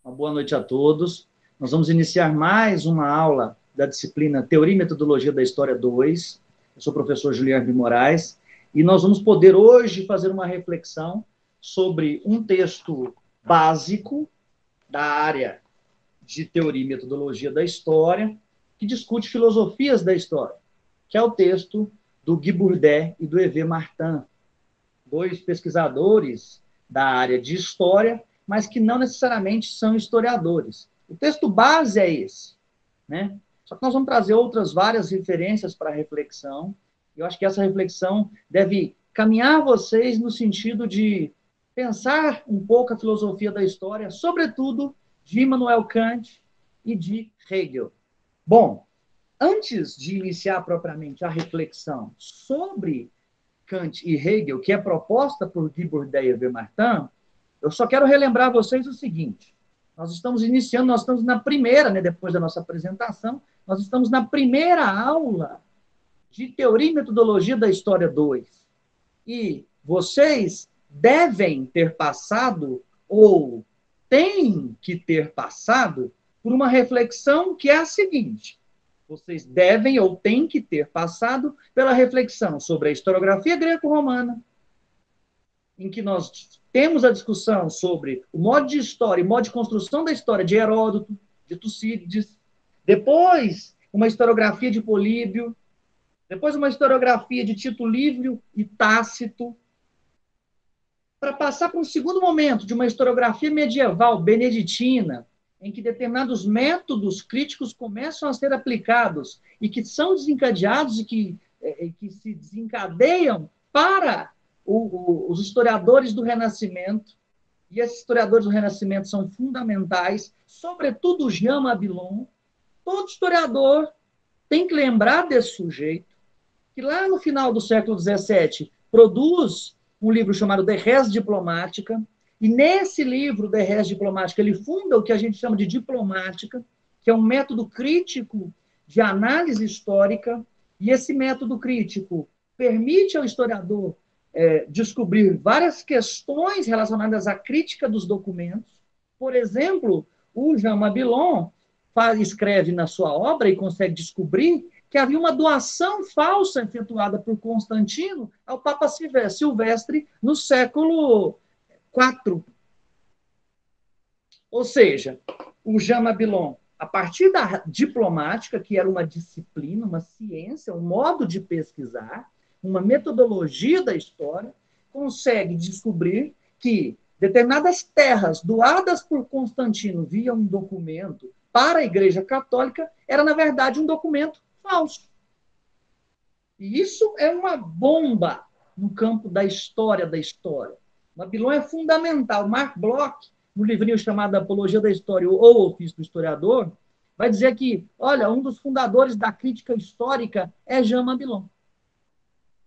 Uma boa noite a todos. Nós vamos iniciar mais uma aula da disciplina Teoria e Metodologia da História 2. Eu sou o professor Juliano Moraes e nós vamos poder hoje fazer uma reflexão sobre um texto básico da área de Teoria e Metodologia da História, que discute filosofias da história, que é o texto do Guy Bourdet e do Hervé Martin, dois pesquisadores da área de história, mas que não necessariamente são historiadores. O texto base é esse, né? Só que nós vamos trazer outras várias referências para a reflexão. Eu acho que essa reflexão deve caminhar vocês no sentido de pensar um pouco a filosofia da história, sobretudo de Immanuel Kant e de Hegel. Bom, antes de iniciar propriamente a reflexão sobre Kant e Hegel, que é proposta por Guy Bourdet e Hervé Martin, eu só quero relembrar a vocês o seguinte: nós estamos iniciando, nós estamos na primeira, né, depois da nossa apresentação, nós estamos na primeira aula de Teoria e Metodologia da História 2. E vocês devem ter passado, ou têm que ter passado, por uma reflexão que é a seguinte: vocês devem ou têm que ter passado pela reflexão sobre a historiografia greco-romana, em que nós temos a discussão sobre o modo de história e modo de construção da história de Heródoto, de Tucídides, depois uma historiografia de Políbio, depois uma historiografia de Tito Livio e Tácito, para passar para um segundo momento de uma historiografia medieval beneditina, em que determinados métodos críticos começam a ser aplicados e que são desencadeados e que se desencadeiam para os historiadores do Renascimento. E esses historiadores do Renascimento são fundamentais, sobretudo Jean Mabillon. Todo historiador tem que lembrar desse sujeito, que lá no final do século XVII produz um livro chamado De Res Diplomatica, e nesse livro, De Res Diplomatica, ele funda o que a gente chama de diplomática, que é um método crítico de análise histórica, e esse método crítico permite ao historiador descobrir várias questões relacionadas à crítica dos documentos. Por exemplo, o Jean Mabillon escreve na sua obra e consegue descobrir que havia uma doação falsa efetuada por Constantino ao Papa Silvestre no século IV. Ou seja, o Jean Mabillon, a partir da diplomática, que era uma disciplina, uma ciência, um modo de pesquisar, uma metodologia da história, consegue descobrir que determinadas terras doadas por Constantino via um documento para a Igreja Católica era, na verdade, um documento falso. E isso é uma bomba no campo da história da história. Mabillon é fundamental. Marc Bloch, no livrinho chamado Apologia da História ou Ofício do Historiador, vai dizer que, olha, um dos fundadores da crítica histórica é Jean Mabillon.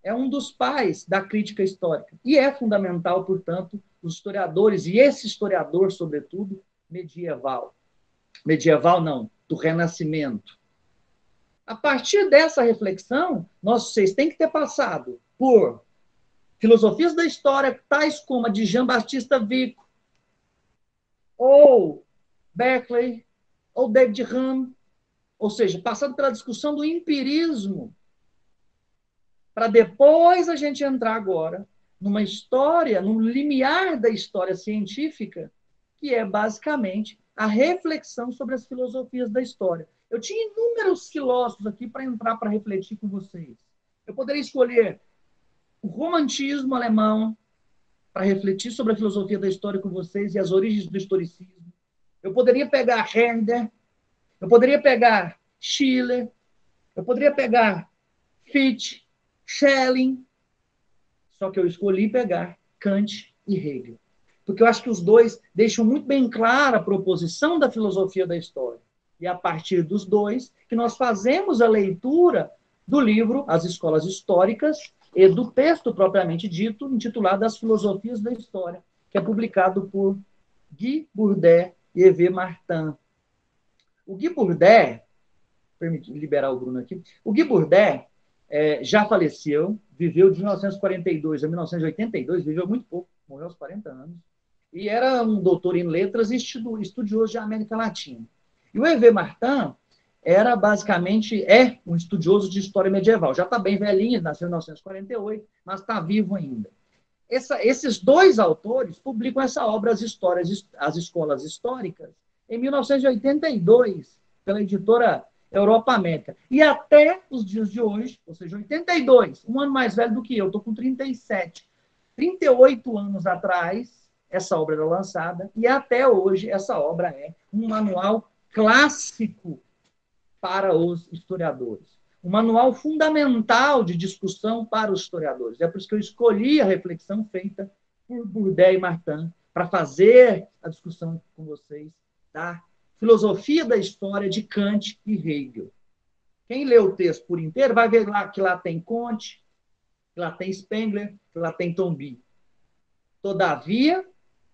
É um dos pais da crítica histórica. E é fundamental, portanto, os historiadores, e esse historiador, sobretudo, medieval. Medieval não, do Renascimento. A partir dessa reflexão, vocês têm que ter passado por filosofias da história, tais como a de Jean-Baptiste Vico, ou Berkeley, ou David Hume, ou seja, passando pela discussão do empirismo, para depois a gente entrar agora numa história, num limiar da história científica, que é basicamente a reflexão sobre as filosofias da história. Eu tinha inúmeros filósofos aqui para entrar para refletir com vocês. Eu poderia escolher o romantismo alemão para refletir sobre a filosofia da história com vocês e as origens do historicismo. Eu poderia pegar Herder, eu poderia pegar Schiller, eu poderia pegar Fichte, Schelling, só que eu escolhi pegar Kant e Hegel, porque eu acho que os dois deixam muito bem clara a proposição da filosofia da história. E é a partir dos dois que nós fazemos a leitura do livro As Escolas Históricas e do texto propriamente dito, intitulado As Filosofias da História, que é publicado por Guy Bourdet e Hervé Martin. O Guy Bourdet, permite liberar o Bruno aqui, o Guy Bourdet já faleceu, viveu de 1942 a 1982, viveu muito pouco, morreu aos 40 anos. e era um doutor em letras e estudioso de América Latina. E o Hervé Martin era basicamente, um estudioso de história medieval. Já está bem velhinho, nasceu em 1948, mas está vivo ainda. Esses dois autores publicam essa obra, As Escolas Históricas, em 1982, pela editora Europa América. E até os dias de hoje, ou seja, 82, um ano mais velho do que eu, estou com 37. 38 anos atrás, essa obra era lançada, e até hoje essa obra é um manual clássico para os historiadores. Um manual fundamental de discussão para os historiadores. É por isso que eu escolhi a reflexão feita por Bourdieu e Martin para fazer a discussão com vocês da filosofia da história de Kant e Hegel. Quem lê o texto por inteiro vai ver que lá tem Comte, que lá tem Spengler, que lá tem Tomby. Todavia,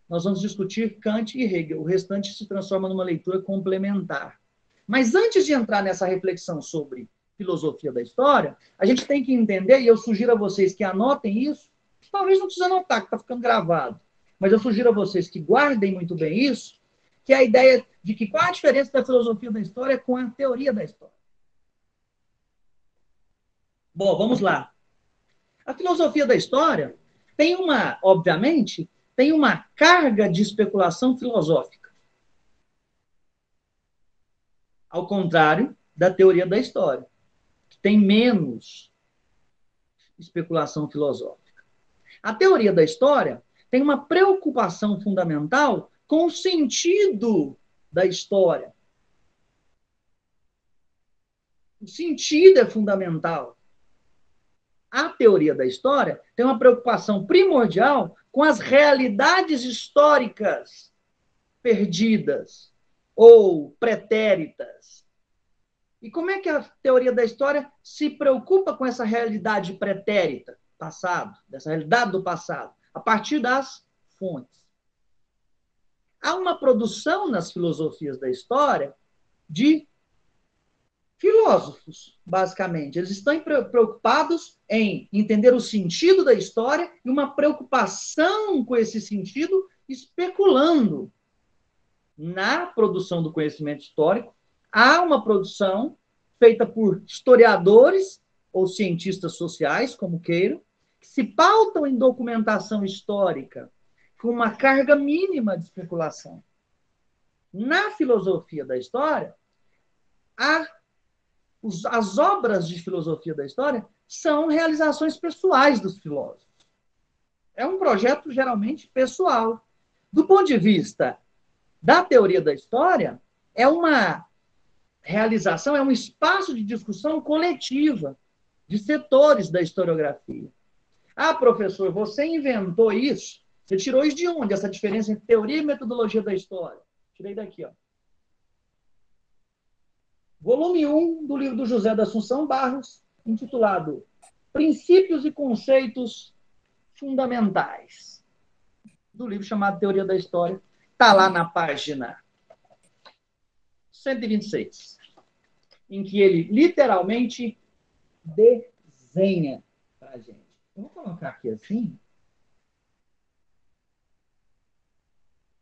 nós vamos discutir Kant e Hegel. O restante se transforma numa leitura complementar. Mas antes de entrar nessa reflexão sobre filosofia da história, a gente tem que entender, e eu sugiro a vocês que anotem isso, talvez não precise anotar, que está ficando gravado, mas eu sugiro a vocês que guardem muito bem isso, que é a ideia de que qual a diferença da filosofia da história com a teoria da história. Bom, vamos lá. A filosofia da história tem obviamente, tem uma carga de especulação filosófica. Ao contrário da teoria da história, que tem menos especulação filosófica. A teoria da história tem uma preocupação fundamental com o sentido da história. O sentido é fundamental. A teoria da história tem uma preocupação primordial com as realidades históricas perdidas ou pretéritas. E como é que a teoria da história se preocupa com essa realidade pretérita, passado, dessa realidade do passado, a partir das fontes? Há uma produção nas filosofias da história de filósofos, basicamente. Eles estão preocupados em entender o sentido da história e uma preocupação com esse sentido, especulando na produção do conhecimento histórico. Há uma produção feita por historiadores ou cientistas sociais, como queiram, que se pautam em documentação histórica com uma carga mínima de especulação. Na filosofia da história, as obras de filosofia da história são realizações pessoais dos filósofos. É um projeto geralmente pessoal. Do ponto de vista da teoria da história, é uma realização, é um espaço de discussão coletiva de setores da historiografia. Ah, professor, você inventou isso? Você tirou isso de onde? Essa diferença entre teoria e metodologia da história? Tirei daqui, ó. Volume 1 do livro do José da Assunção Barros, intitulado Princípios e Conceitos Fundamentais, do livro chamado Teoria da História. Está lá na página 126, em que ele literalmente desenha para a gente. Eu vou colocar aqui assim,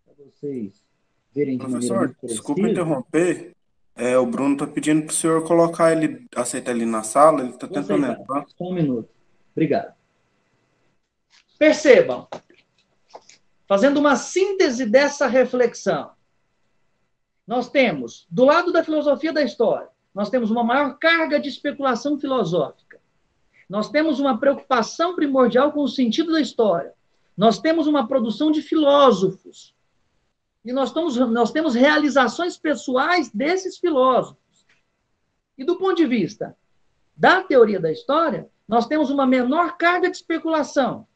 para vocês verem de maneira Professor, muito precisa. desculpa interromper. O Bruno está pedindo para o senhor colocar ele, aceitar ele na sala, ele está tentando entrar. Só um minuto. Obrigado. Percebam, fazendo uma síntese dessa reflexão, nós temos, do lado da filosofia da história, nós temos uma maior carga de especulação filosófica. Nós temos uma preocupação primordial com o sentido da história. Nós temos uma produção de filósofos. E nós temos realizações pessoais desses filósofos. E do ponto de vista da teoria da história, nós temos uma menor carga de especulação.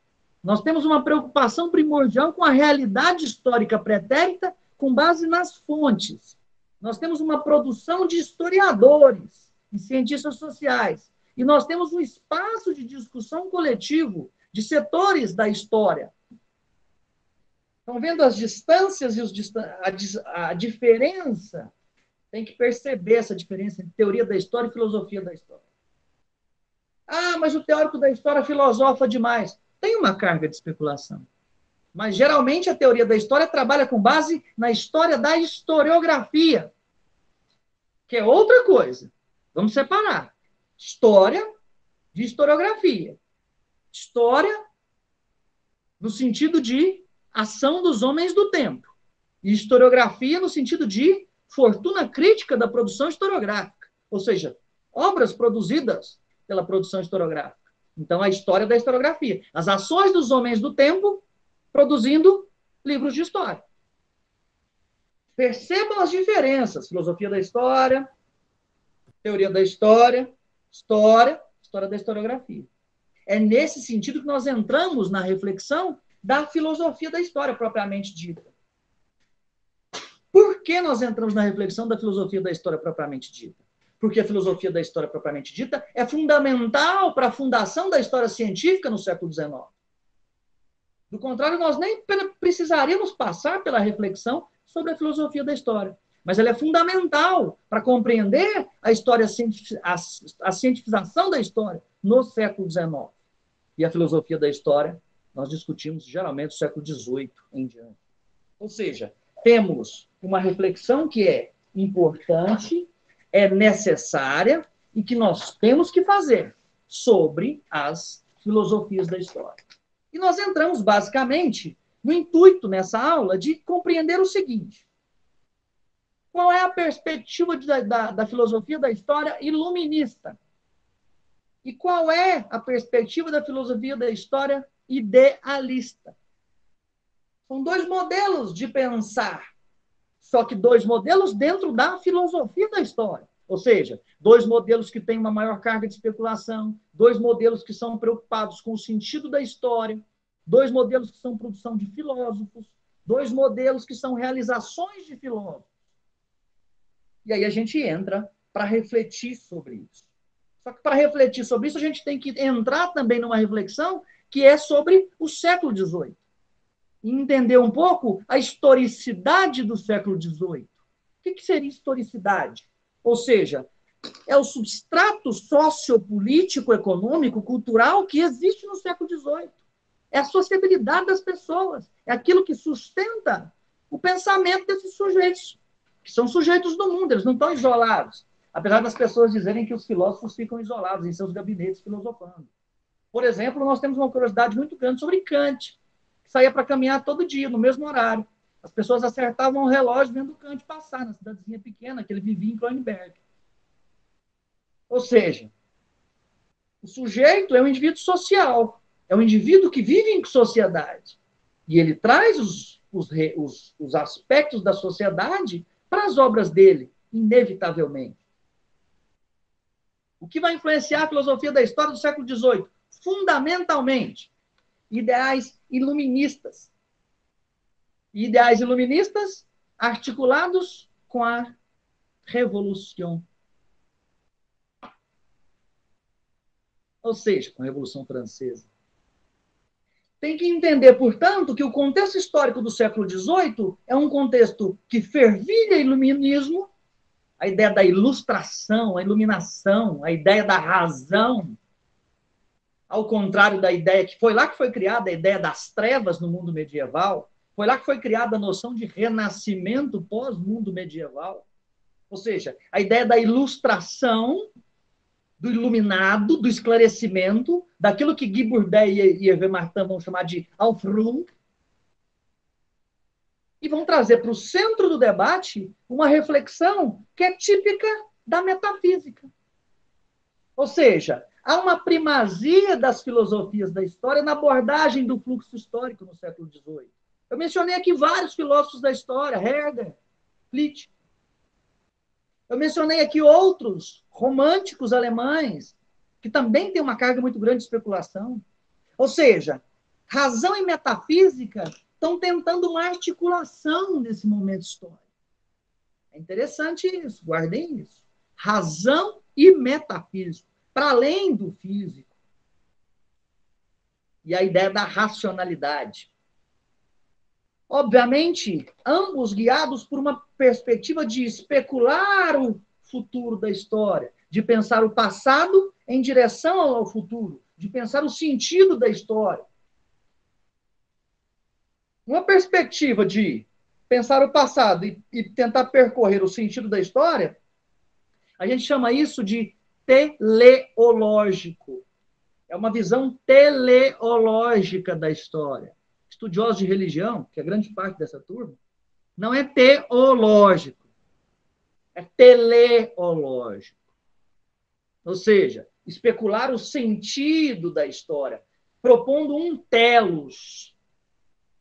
Nós temos uma preocupação primordial com a realidade histórica pretérita com base nas fontes. Nós temos uma produção de historiadores e cientistas sociais. E nós temos um espaço de discussão coletivo de setores da história. Estão vendo as distâncias e a diferença? Tem que perceber essa diferença entre teoria da história e filosofia da história. Ah, mas o teórico da história filosofa demais. Tem uma carga de especulação. Mas, geralmente, a teoria da história trabalha com base na história da historiografia, que é outra coisa. Vamos separar. História de historiografia. História no sentido de ação dos homens do tempo. E historiografia no sentido de fortuna crítica da produção historiográfica. Ou seja, obras produzidas pela produção historiográfica. Então, a história da historiografia. As ações dos homens do tempo produzindo livros de história. Percebam as diferenças. Filosofia da história, teoria da história, história da historiografia. É nesse sentido que nós entramos na reflexão da filosofia da história, propriamente dita. Por que nós entramos na reflexão da filosofia da história propriamente dita? Porque a filosofia da história propriamente dita é fundamental para a fundação da história científica no século XIX. Do contrário, nós nem precisaríamos passar pela reflexão sobre a filosofia da história. Mas ela é fundamental para compreender a história, a cientificação da história no século XIX. E a filosofia da história, nós discutimos geralmente no século XVIII em diante. Ou seja, temos uma reflexão que é importante, é necessária e que nós temos que fazer sobre as filosofias da história. E nós entramos, basicamente, no intuito, nessa aula, de compreender o seguinte. Qual é a perspectiva da filosofia da história iluminista? E qual é a perspectiva da filosofia da história idealista? São dois modelos de pensar, só que dois modelos dentro da filosofia da história. Ou seja, dois modelos que têm uma maior carga de especulação, dois modelos que são preocupados com o sentido da história, dois modelos que são produção de filósofos, dois modelos que são realizações de filósofos. E aí a gente entra para refletir sobre isso. Só que para refletir sobre isso, a gente tem que entrar também numa reflexão que é sobre o século XVIII. E entender um pouco a historicidade do século XVIII. O que seria historicidade? Ou seja, é o substrato sociopolítico, econômico, cultural que existe no século XVIII. É a sociabilidade das pessoas. É aquilo que sustenta o pensamento desses sujeitos, que são sujeitos do mundo, eles não estão isolados. Apesar das pessoas dizerem que os filósofos ficam isolados em seus gabinetes filosofando. Por exemplo, nós temos uma curiosidade muito grande sobre Kant, que saía para caminhar todo dia, no mesmo horário. As pessoas acertavam o relógio vendo Kant passar na cidadezinha pequena que ele vivia em Kreuzberg. Ou seja, o sujeito é um indivíduo social, é um indivíduo que vive em sociedade. E ele traz os aspectos da sociedade para as obras dele, inevitavelmente. O que vai influenciar a filosofia da história do século XVIII? Fundamentalmente, ideais iluministas. Ideais iluministas articulados com a Revolução. Ou seja, com a Revolução Francesa. Tem que entender, portanto, que o contexto histórico do século XVIII é um contexto que fervilha iluminismo, a ideia da ilustração, a iluminação, a ideia da razão, ao contrário da ideia que foi lá que foi criada a ideia das trevas no mundo medieval, foi lá que foi criada a noção de renascimento pós-mundo medieval. Ou seja, a ideia da ilustração, do iluminado, do esclarecimento, daquilo que Guy Bourdieu e Hervé Martin vão chamar de Aufklärung, e vão trazer para o centro do debate uma reflexão que é típica da metafísica. Ou seja, há uma primazia das filosofias da história na abordagem do fluxo histórico no século XVIII. Eu mencionei aqui vários filósofos da história, Herder, Fichte. Eu mencionei aqui outros românticos alemães, que também têm uma carga muito grande de especulação. Ou seja, razão e metafísica estão tentando uma articulação nesse momento histórico. É interessante isso, guardem isso. Razão e metafísico, para além do físico. E a ideia da racionalidade. Obviamente, ambos guiados por uma perspectiva de especular o futuro da história, de pensar o passado em direção ao futuro, de pensar o sentido da história. Uma perspectiva de pensar o passado e tentar percorrer o sentido da história, a gente chama isso de teleológico. É uma visão teleológica da história. Estudiosos de religião, que é grande parte dessa turma, não é teológico, é teleológico. Ou seja, especular o sentido da história, propondo um telos.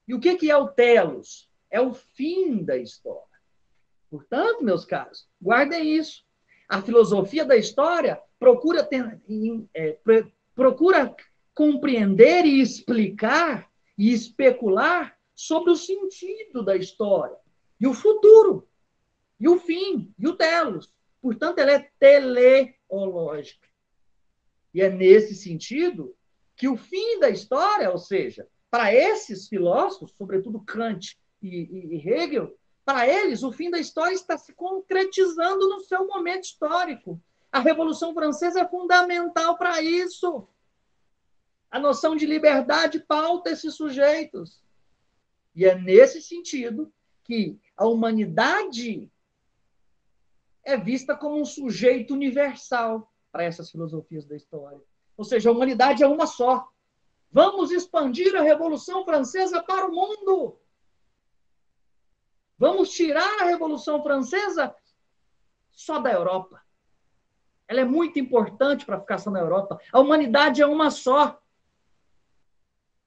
E o que é o telos? É o fim da história. Portanto, meus caros, guardem isso. A filosofia da história procura compreender e explicar e especular sobre o sentido da história, e o futuro, e o fim, e o telos. Portanto, ela é teleológica. E é nesse sentido que o fim da história, ou seja, para esses filósofos, sobretudo Kant e Hegel, para eles, o fim da história está se concretizando no seu momento histórico. A Revolução Francesa é fundamental para isso. A noção de liberdade pauta esses sujeitos. E é nesse sentido que a humanidade é vista como um sujeito universal para essas filosofias da história. Ou seja, a humanidade é uma só. Vamos expandir a Revolução Francesa para o mundo. Vamos tirar a Revolução Francesa só da Europa. Ela é muito importante para ficar só na Europa. A humanidade é uma só.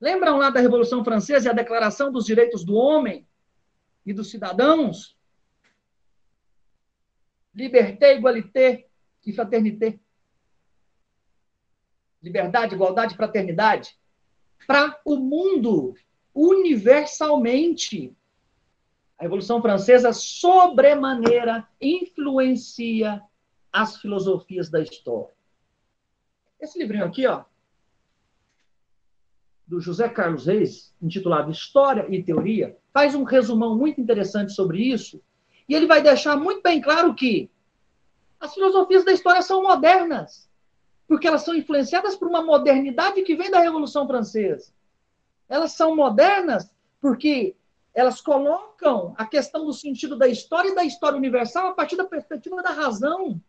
Lembram lá da Revolução Francesa e a Declaração dos Direitos do Homem e dos Cidadãos? Liberté, égalité e fraternité. Liberdade, igualdade e fraternidade. Para o mundo, universalmente. A Revolução Francesa, sobremaneira, influencia as filosofias da história. Esse livrinho aqui, ó, do José Carlos Reis, intitulado História e Teoria, faz um resumão muito interessante sobre isso, e ele vai deixar muito bem claro que as filosofias da história são modernas, porque elas são influenciadas por uma modernidade que vem da Revolução Francesa. Elas são modernas porque elas colocam a questão do sentido da história e da história universal a partir da perspectiva da razão.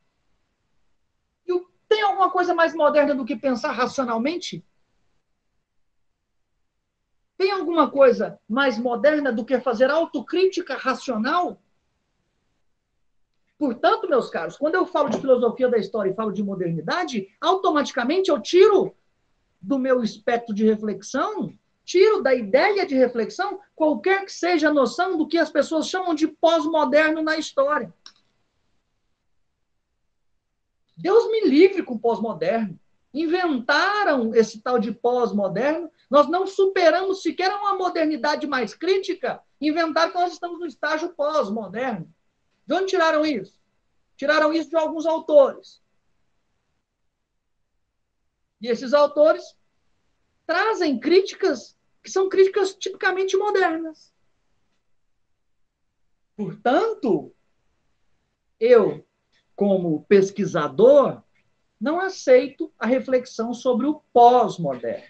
E tem alguma coisa mais moderna do que pensar racionalmente? Tem alguma coisa mais moderna do que fazer autocrítica racional? Portanto, meus caros, quando eu falo de filosofia da história e falo de modernidade, automaticamente eu tiro do meu espectro de reflexão, tiro da ideia de reflexão qualquer que seja a noção do que as pessoas chamam de pós-moderno na história. Deus me livre com pós-moderno. Inventaram esse tal de pós-moderno, nós não superamos sequer uma modernidade mais crítica, inventaram que nós estamos no estágio pós-moderno. De onde tiraram isso? Tiraram isso de alguns autores. E esses autores trazem críticas que são críticas tipicamente modernas. Portanto, eu, como pesquisador, não aceito a reflexão sobre o pós-moderno,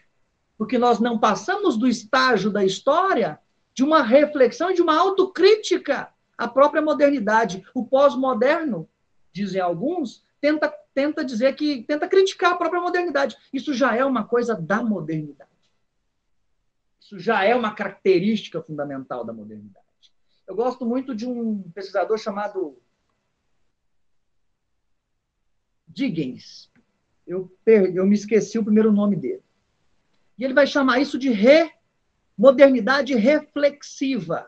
porque nós não passamos do estágio da história de uma reflexão, de uma autocrítica à própria modernidade. O pós-moderno, dizem alguns, tenta dizer que tenta criticar a própria modernidade. Isso já é uma coisa da modernidade. Isso já é uma característica fundamental da modernidade. Eu gosto muito de um pesquisador chamado Dickens. Eu me esqueci o primeiro nome dele. E ele vai chamar isso de modernidade reflexiva.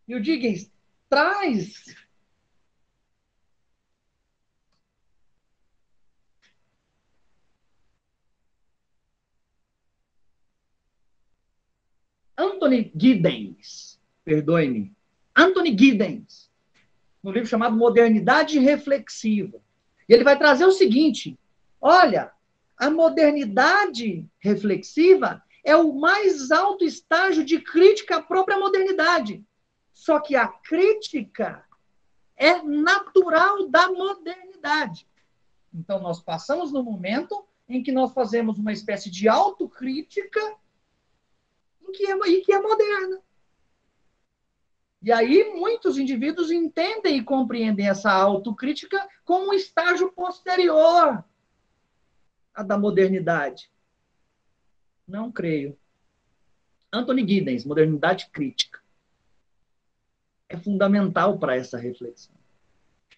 E o Dickens traz Anthony Giddens, perdoe-me, Anthony Giddens, no livro chamado Modernidade Reflexiva. E ele vai trazer o seguinte, olha, a modernidade reflexiva é o mais alto estágio de crítica à própria modernidade. Só que a crítica é natural da modernidade. Então, nós passamos no momento em que nós fazemos uma espécie de autocrítica e que é moderna. E aí muitos indivíduos entendem e compreendem essa autocrítica como um estágio posterior à da modernidade. Não creio. Anthony Giddens, Modernidade Crítica. É fundamental para essa reflexão.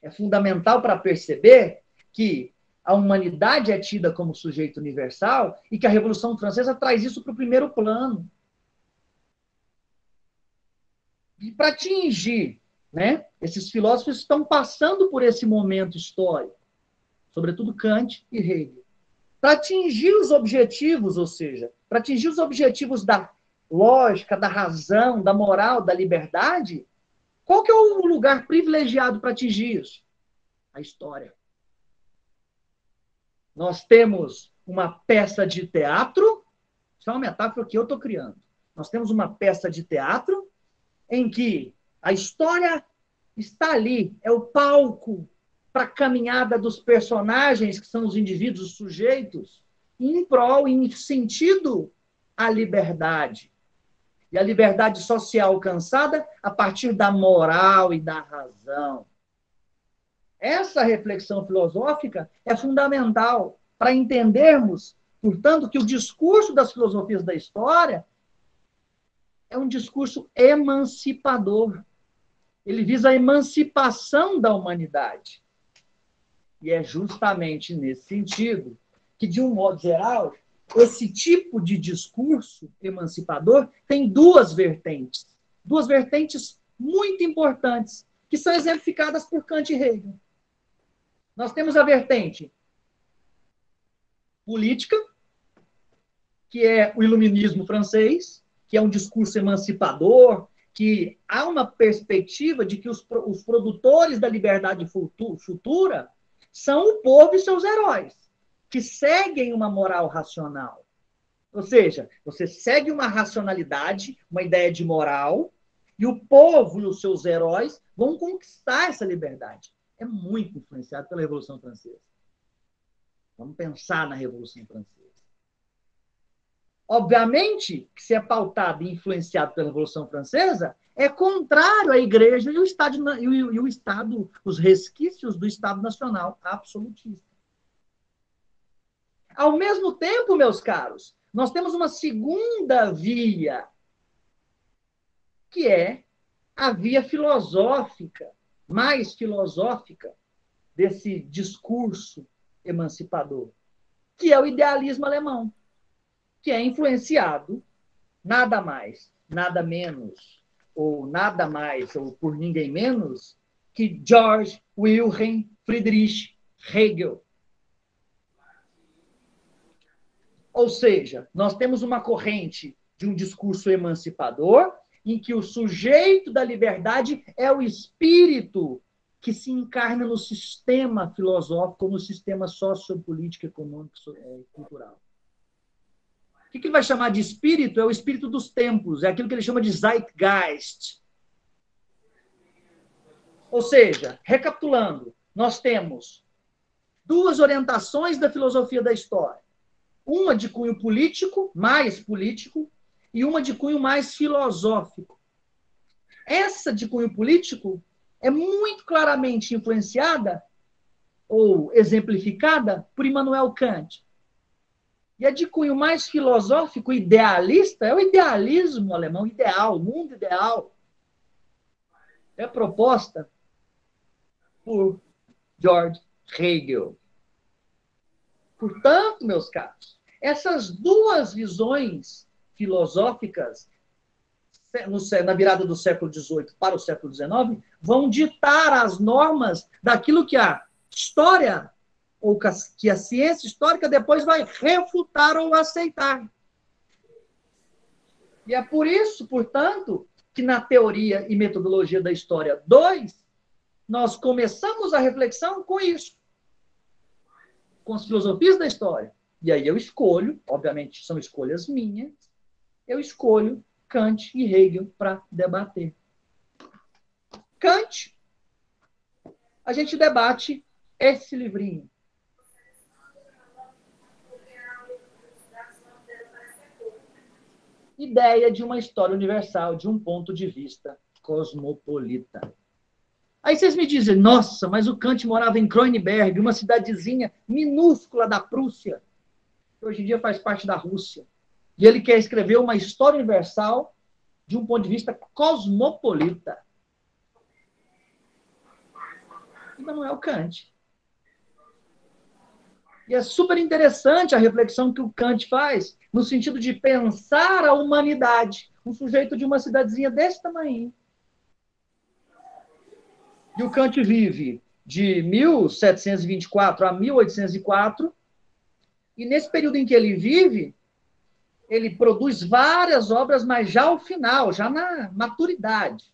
É fundamental para perceber que a humanidade é tida como sujeito universal e que a Revolução Francesa traz isso para o primeiro plano. E para atingir, né, esses filósofos estão passando por esse momento histórico, sobretudo Kant e Hegel. Para atingir os objetivos, ou seja, para atingir os objetivos da lógica, da razão, da moral, da liberdade, qual que é o lugar privilegiado para atingir isso? A história. Nós temos uma peça de teatro, isso é uma metáfora que eu estou criando. Nós temos uma peça de teatro em que a história está ali, é o palco para a caminhada dos personagens, que são os indivíduos, os sujeitos, em prol, em sentido à liberdade. E a liberdade social alcançada a partir da moral e da razão. Essa reflexão filosófica é fundamental para entendermos, portanto, que o discurso das filosofias da história é um discurso emancipador. Ele visa a emancipação da humanidade. E é justamente nesse sentido que, de um modo geral, esse tipo de discurso emancipador tem duas vertentes muito importantes, que são exemplificadas por Kant e Hegel. Nós temos a vertente política, que é o iluminismo francês, que é um discurso emancipador, que há uma perspectiva de que os produtores da liberdade futura são o povo e seus heróis, que seguem uma moral racional. Ou seja, você segue uma racionalidade, uma ideia de moral, e o povo e os seus heróis vão conquistar essa liberdade. É muito influenciado pela Revolução Francesa. Vamos pensar na Revolução Francesa. Obviamente, que se é pautado e influenciado pela Revolução Francesa, é contrário à Igreja e o Estado, os resquícios do Estado Nacional absolutista. Ao mesmo tempo, meus caros, nós temos uma segunda via, que é a via filosófica, mais filosófica, desse discurso emancipador, que é o idealismo alemão, que é influenciado nada mais, nada menos, ou nada mais, ou por ninguém menos, que Georg Wilhelm Friedrich Hegel. Ou seja, nós temos uma corrente de um discurso emancipador, em que o sujeito da liberdade é o espírito que se encarna no sistema filosófico, no sistema sociopolítico, econômico e cultural. O que ele vai chamar de espírito? É o espírito dos tempos, é aquilo que ele chama de Zeitgeist. Ou seja, recapitulando, nós temos duas orientações da filosofia da história. Uma de cunho político, e uma de cunho mais filosófico. Essa de cunho político é muito claramente influenciada ou exemplificada por Immanuel Kant. E a de cunho mais filosófico, idealista, é o idealismo alemão, ideal, o mundo ideal. É proposta por Georg Hegel. Portanto, meus caros, essas duas visões filosóficas, na virada do século XVIII para o século XIX, vão ditar as normas daquilo que a história, ou que a ciência histórica depois vai refutar ou aceitar. E é por isso, portanto, que na Teoria e Metodologia da História 2, nós começamos a reflexão com isso, com as filosofias da história. E aí eu escolho, obviamente são escolhas minhas, eu escolho Kant e Hegel para debater. Kant, a gente debate esse livrinho. ideia de uma história universal, de um ponto de vista cosmopolita. Aí vocês me dizem, nossa, mas o Kant morava em Kreuzberg, uma cidadezinha minúscula da Prússia, que hoje em dia faz parte da Rússia. E ele quer escrever uma história universal de um ponto de vista cosmopolita. Immanuel Kant. E é super interessante a reflexão que o Kant faz, no sentido de pensar a humanidade, um sujeito de uma cidadezinha desse tamanho. E o Kant vive de 1724 a 1804, e nesse período em que ele vive, ele produz várias obras, mas já ao final, já na maturidade.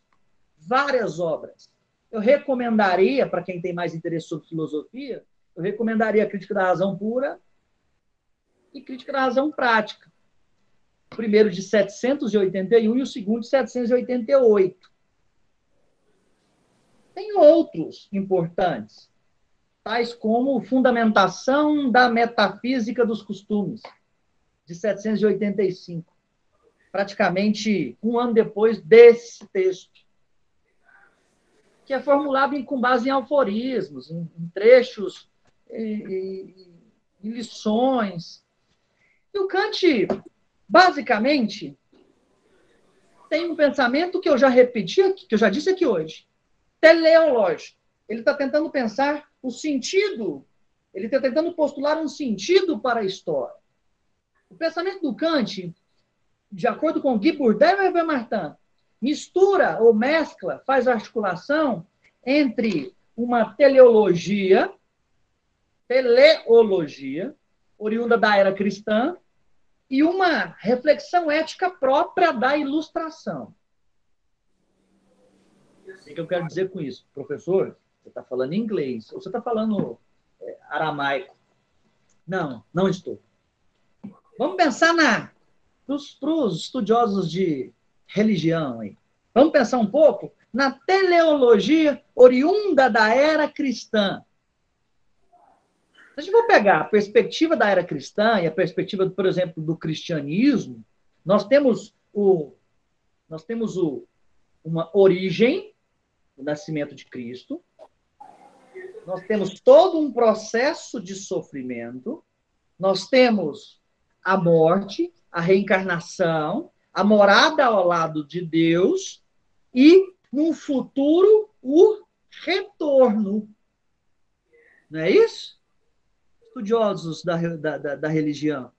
Várias obras. Eu recomendaria, para quem tem mais interesse sobre filosofia, eu recomendaria a Crítica da Razão Pura e Crítica da Razão Prática. O primeiro de 781 e o segundo de 788. Tem outros importantes, tais como Fundamentação da Metafísica dos Costumes, de 785, praticamente um ano depois desse texto, que é formulado com base em aforismos, em trechos, em lições. E o Kant, basicamente, tem um pensamento que eu já repeti aqui, que eu já disse aqui hoje, teleológico. Ele está tentando pensar o sentido, ele está tentando postular um sentido para a história. O pensamento do Kant, de acordo com Guy Bourdais e Hervé Martin, mistura ou mescla, faz articulação entre uma teleologia, oriunda da era cristã, e uma reflexão ética própria da Ilustração. O que eu quero dizer com isso? Professor, você está falando inglês, ou você está falando aramaico? Não, não estou. Vamos pensar para os estudiosos de religião aí. Vamos pensar um pouco na teleologia oriunda da era cristã. Se a gente for pegar a perspectiva da era cristã e a perspectiva, por exemplo, do cristianismo, nós temos uma origem, o nascimento de Cristo, nós temos todo um processo de sofrimento, nós temos a morte, a reencarnação, a morada ao lado de Deus e, no futuro, o retorno. Não é isso? Estudiosos da religião.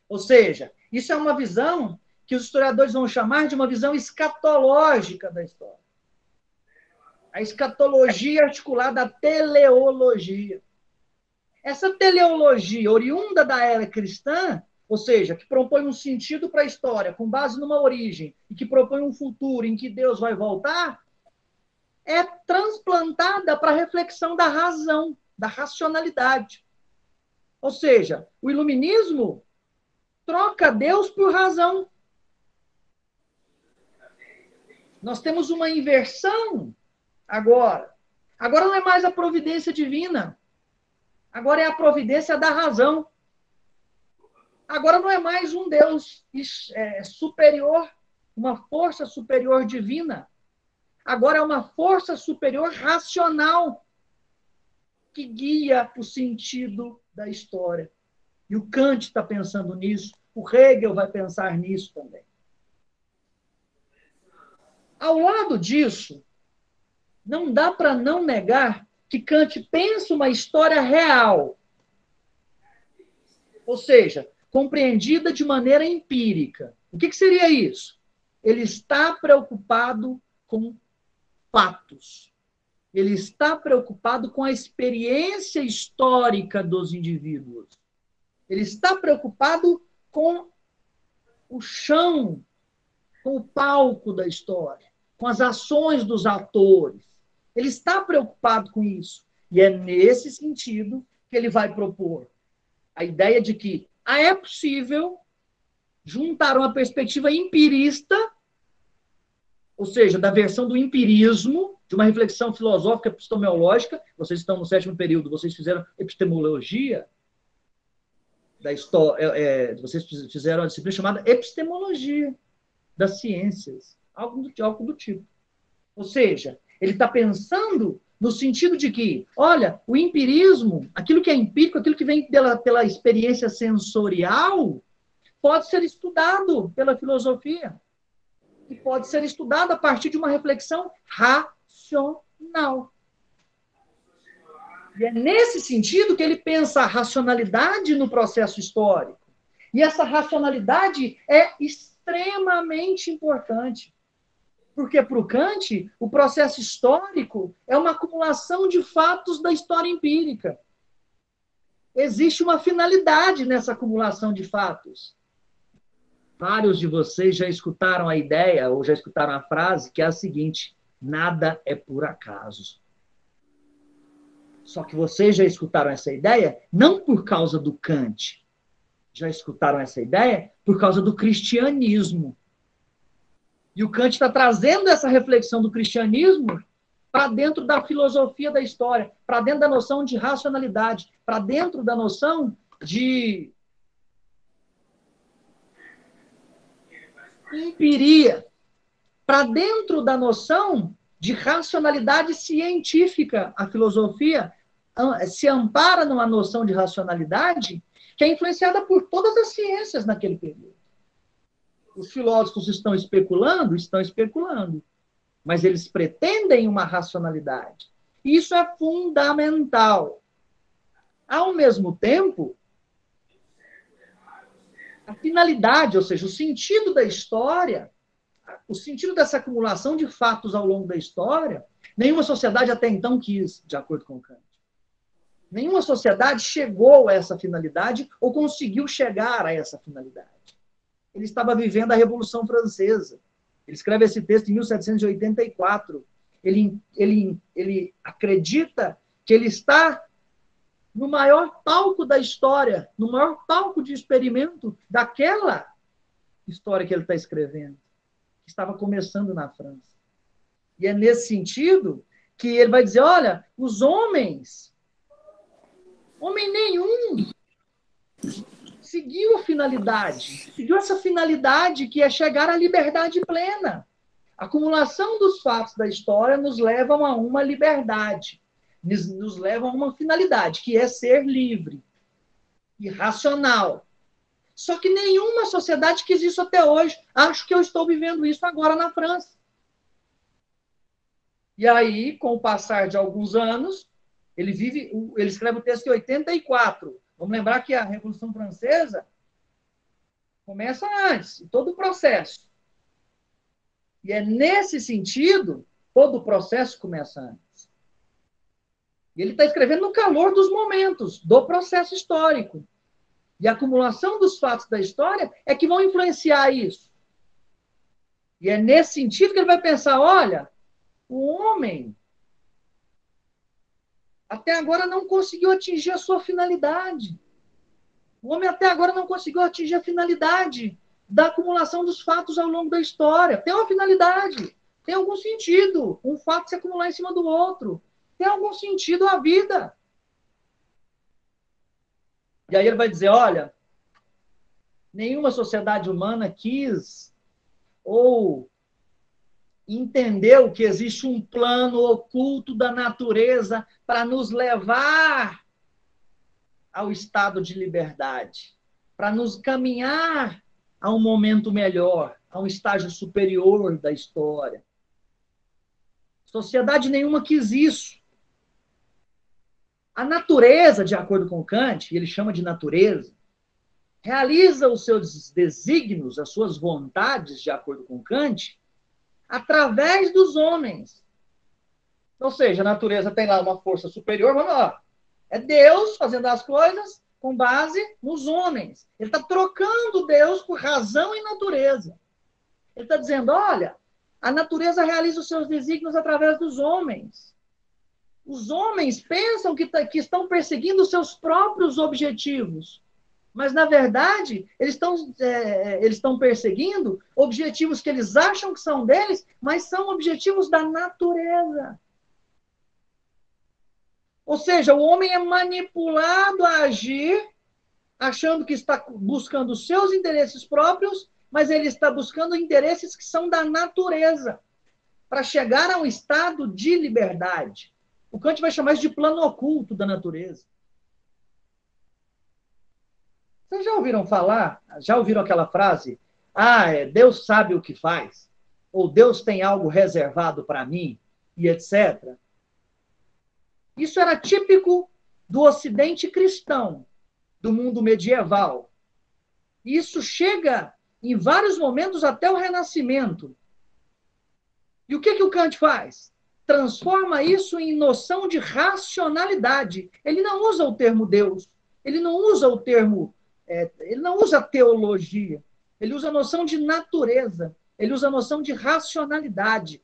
Ou seja, isso é uma visão que os historiadores vão chamar de uma visão escatológica da história. A escatologia articulada à teleologia. Essa teleologia oriunda da era cristã, ou seja, que propõe um sentido para a história, com base numa origem, e que propõe um futuro em que Deus vai voltar, é transplantada para a reflexão da razão, da racionalidade. Ou seja, o iluminismo troca Deus por razão. Nós temos uma inversão agora. Agora não é mais a providência divina. Agora é a providência da razão. Agora não é mais um Deus superior, uma força superior divina. Agora é uma força superior racional que guia o sentido da história. E o Kant está pensando nisso, o Hegel vai pensar nisso também. Ao lado disso, não dá para não negar que Kant pensa uma história real, ou seja, compreendida de maneira empírica. O que seria isso? Ele está preocupado com fatos. Ele está preocupado com a experiência histórica dos indivíduos. Ele está preocupado com o chão, com o palco da história, com as ações dos atores. Ele está preocupado com isso. E é nesse sentido que ele vai propor a ideia de que é possível juntar uma perspectiva empirista, ou seja, da versão do empirismo, de uma reflexão filosófica epistemológica. Vocês estão no 7º período, vocês fizeram epistemologia. da história, vocês fizeram uma disciplina chamada epistemologia das ciências, algo do tipo. Ou seja, ele está pensando no sentido de que, olha, o empirismo, aquilo que é empírico, aquilo que vem pela experiência sensorial, pode ser estudado pela filosofia. E pode ser estudado a partir de uma reflexão racional. E é nesse sentido que ele pensa a racionalidade no processo histórico. E essa racionalidade é extremamente importante. Porque, para o Kant, o processo histórico é uma acumulação de fatos da história empírica. Existe uma finalidade nessa acumulação de fatos. Vários de vocês já escutaram a ideia, ou já escutaram a frase, que é a seguinte: nada é por acaso. Só que vocês já escutaram essa ideia não por causa do Kant. Já escutaram essa ideia por causa do cristianismo. E o Kant está trazendo essa reflexão do cristianismo para dentro da filosofia da história, para dentro da noção de racionalidade, para dentro da noção de empiria, para dentro da noção de racionalidade científica. A filosofia se ampara numa noção de racionalidade que é influenciada por todas as ciências naquele período. Os filósofos estão especulando, mas eles pretendem uma racionalidade. Isso é fundamental. Ao mesmo tempo, a finalidade, ou seja, o sentido da história, o sentido dessa acumulação de fatos ao longo da história, nenhuma sociedade até então quis, de acordo com Kant. Nenhuma sociedade chegou a essa finalidade ou conseguiu chegar a essa finalidade. Ele estava vivendo a Revolução Francesa. Ele escreve esse texto em 1784. Ele acredita que ele está no maior palco da história, no maior palco de experimento daquela história que ele está escrevendo, que estava começando na França. E é nesse sentido que ele vai dizer, olha, os homens, homem nenhum seguiu a finalidade, seguiu essa finalidade que é chegar à liberdade plena. A acumulação dos fatos da história nos levam a uma liberdade, nos levam a uma finalidade, que é ser livre e racional. Só que nenhuma sociedade quis isso até hoje. Acho que eu estou vivendo isso agora na França. E aí, com o passar de alguns anos, ele escreve o texto em 84. Vamos lembrar que a Revolução Francesa começa antes, todo o processo. E é nesse sentido, todo o processo começa antes. E ele está escrevendo no calor dos momentos, do processo histórico. E a acumulação dos fatos da história é que vão influenciar isso. E é nesse sentido que ele vai pensar, olha, o homem até agora não conseguiu atingir a sua finalidade. O homem até agora não conseguiu atingir a finalidade da acumulação dos fatos ao longo da história. Tem uma finalidade, tem algum sentido, um fato se acumular em cima do outro. Tem algum sentido a vida. E aí ele vai dizer, olha, nenhuma sociedade humana quis ou entendeu que existe um plano oculto da natureza para nos levar ao estado de liberdade, para nos caminhar a um momento melhor, a um estágio superior da história. Sociedade nenhuma quis isso. A natureza, de acordo com Kant, ele chama de natureza, realiza os seus desígnios, as suas vontades, de acordo com Kant, através dos homens. Ou seja, a natureza tem lá uma força superior, vamos lá, é Deus fazendo as coisas com base nos homens. Ele está trocando Deus por razão e natureza. Ele está dizendo, olha, a natureza realiza os seus desígnios através dos homens. Os homens pensam que estão perseguindo os seus próprios objetivos. Mas, na verdade, eles estão perseguindo objetivos que eles acham que são deles, mas são objetivos da natureza. Ou seja, o homem é manipulado a agir achando que está buscando os seus interesses próprios, mas ele está buscando interesses que são da natureza, para chegar a um estado de liberdade. O Kant vai chamar isso de plano oculto da natureza. Vocês já ouviram falar, já ouviram aquela frase, Deus sabe o que faz, ou Deus tem algo reservado para mim, e etc. Isso era típico do Ocidente cristão, do mundo medieval. Isso chega em vários momentos até o Renascimento. E o que o Kant faz? Transforma isso em noção de racionalidade. Ele não usa o termo Deus, ele não usa o termo, ele não usa teologia, ele usa a noção de natureza, ele usa a noção de racionalidade.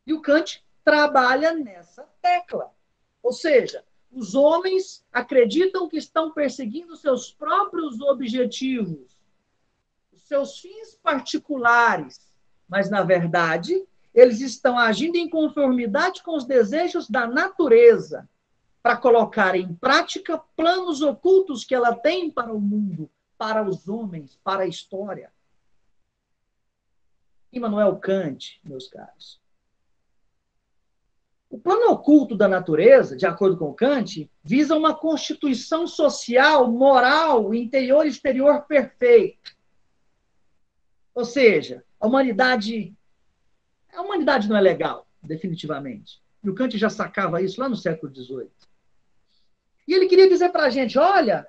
E o Kant trabalha nessa tecla. Ou seja, os homens acreditam que estão perseguindo seus próprios objetivos, os seus fins particulares, mas, na verdade, eles estão agindo em conformidade com os desejos da natureza, para colocar em prática planos ocultos que ela tem para o mundo, para os homens, para a história. Immanuel Kant, meus caros. O plano oculto da natureza, de acordo com Kant, visa uma constituição social, moral, interior e exterior perfeita. Ou seja, a humanidade não é legal, definitivamente. E o Kant já sacava isso lá no século XVIII. E ele queria dizer para a gente, olha,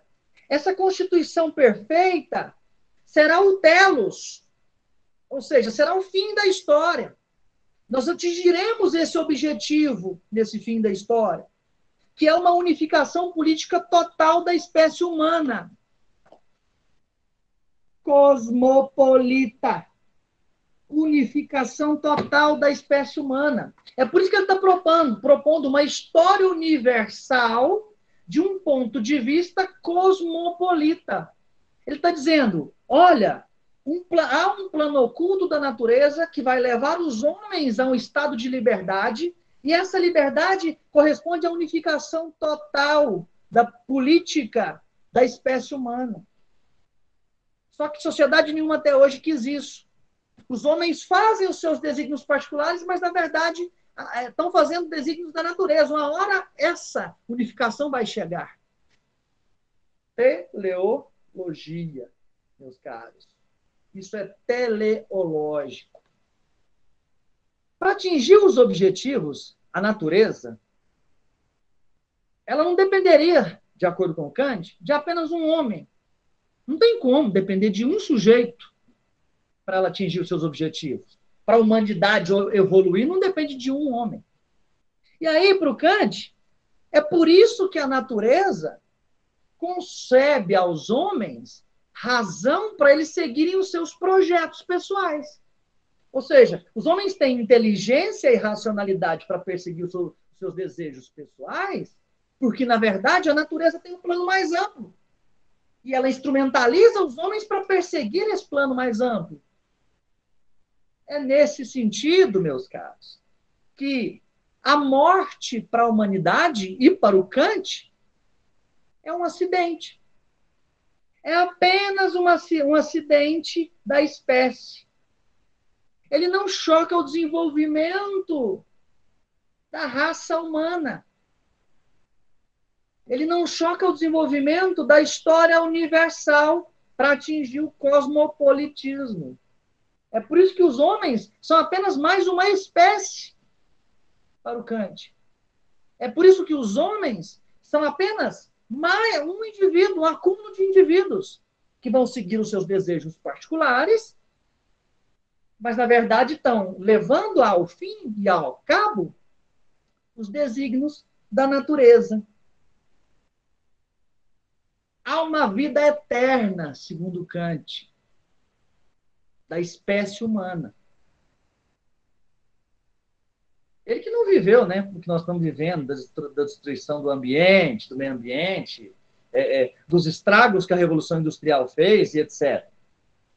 essa constituição perfeita será o telos, ou seja, será o fim da história. Nós atingiremos esse objetivo nesse fim da história, que é uma unificação política total da espécie humana. Cosmopolita. Unificação total da espécie humana. É por isso que ele está propondo uma história universal de um ponto de vista cosmopolita. Ele está dizendo, olha, há um plano oculto da natureza que vai levar os homens a um estado de liberdade, e essa liberdade corresponde à unificação total da política da espécie humana. Só que sociedade nenhuma até hoje quis isso. Os homens fazem os seus desígnios particulares, mas, na verdade, estão fazendo desígnios da natureza. Uma hora essa unificação vai chegar. Teleologia, meus caros. Isso é teleológico. Para atingir os objetivos, a natureza, ela não dependeria, de acordo com Kant, de apenas um homem. Não tem como depender de um sujeito para ela atingir os seus objetivos. Para a humanidade evoluir, não depende de um homem. E aí, para o Kant, é por isso que a natureza concebe aos homens razão para eles seguirem os seus projetos pessoais. Ou seja, os homens têm inteligência e racionalidade para perseguir os seus desejos pessoais, porque, na verdade, a natureza tem um plano mais amplo. E ela instrumentaliza os homens para perseguir esse plano mais amplo. É nesse sentido, meus caros, que a morte para a humanidade e para o Kant é um acidente. É apenas um acidente da espécie. Ele não choca o desenvolvimento da raça humana. Ele não choca o desenvolvimento da história universal para atingir o cosmopolitismo. É por isso que os homens são apenas mais uma espécie para o Kant. É por isso que os homens são apenas mais um indivíduo, um acúmulo de indivíduos que vão seguir os seus desejos particulares, mas, na verdade, estão levando ao fim e ao cabo os desígnios da natureza. Há uma vida eterna, segundo Kant, da espécie humana. Ele que não viveu, né, o que nós estamos vivendo, da destruição do ambiente, do meio ambiente, dos estragos que a Revolução Industrial fez e etc.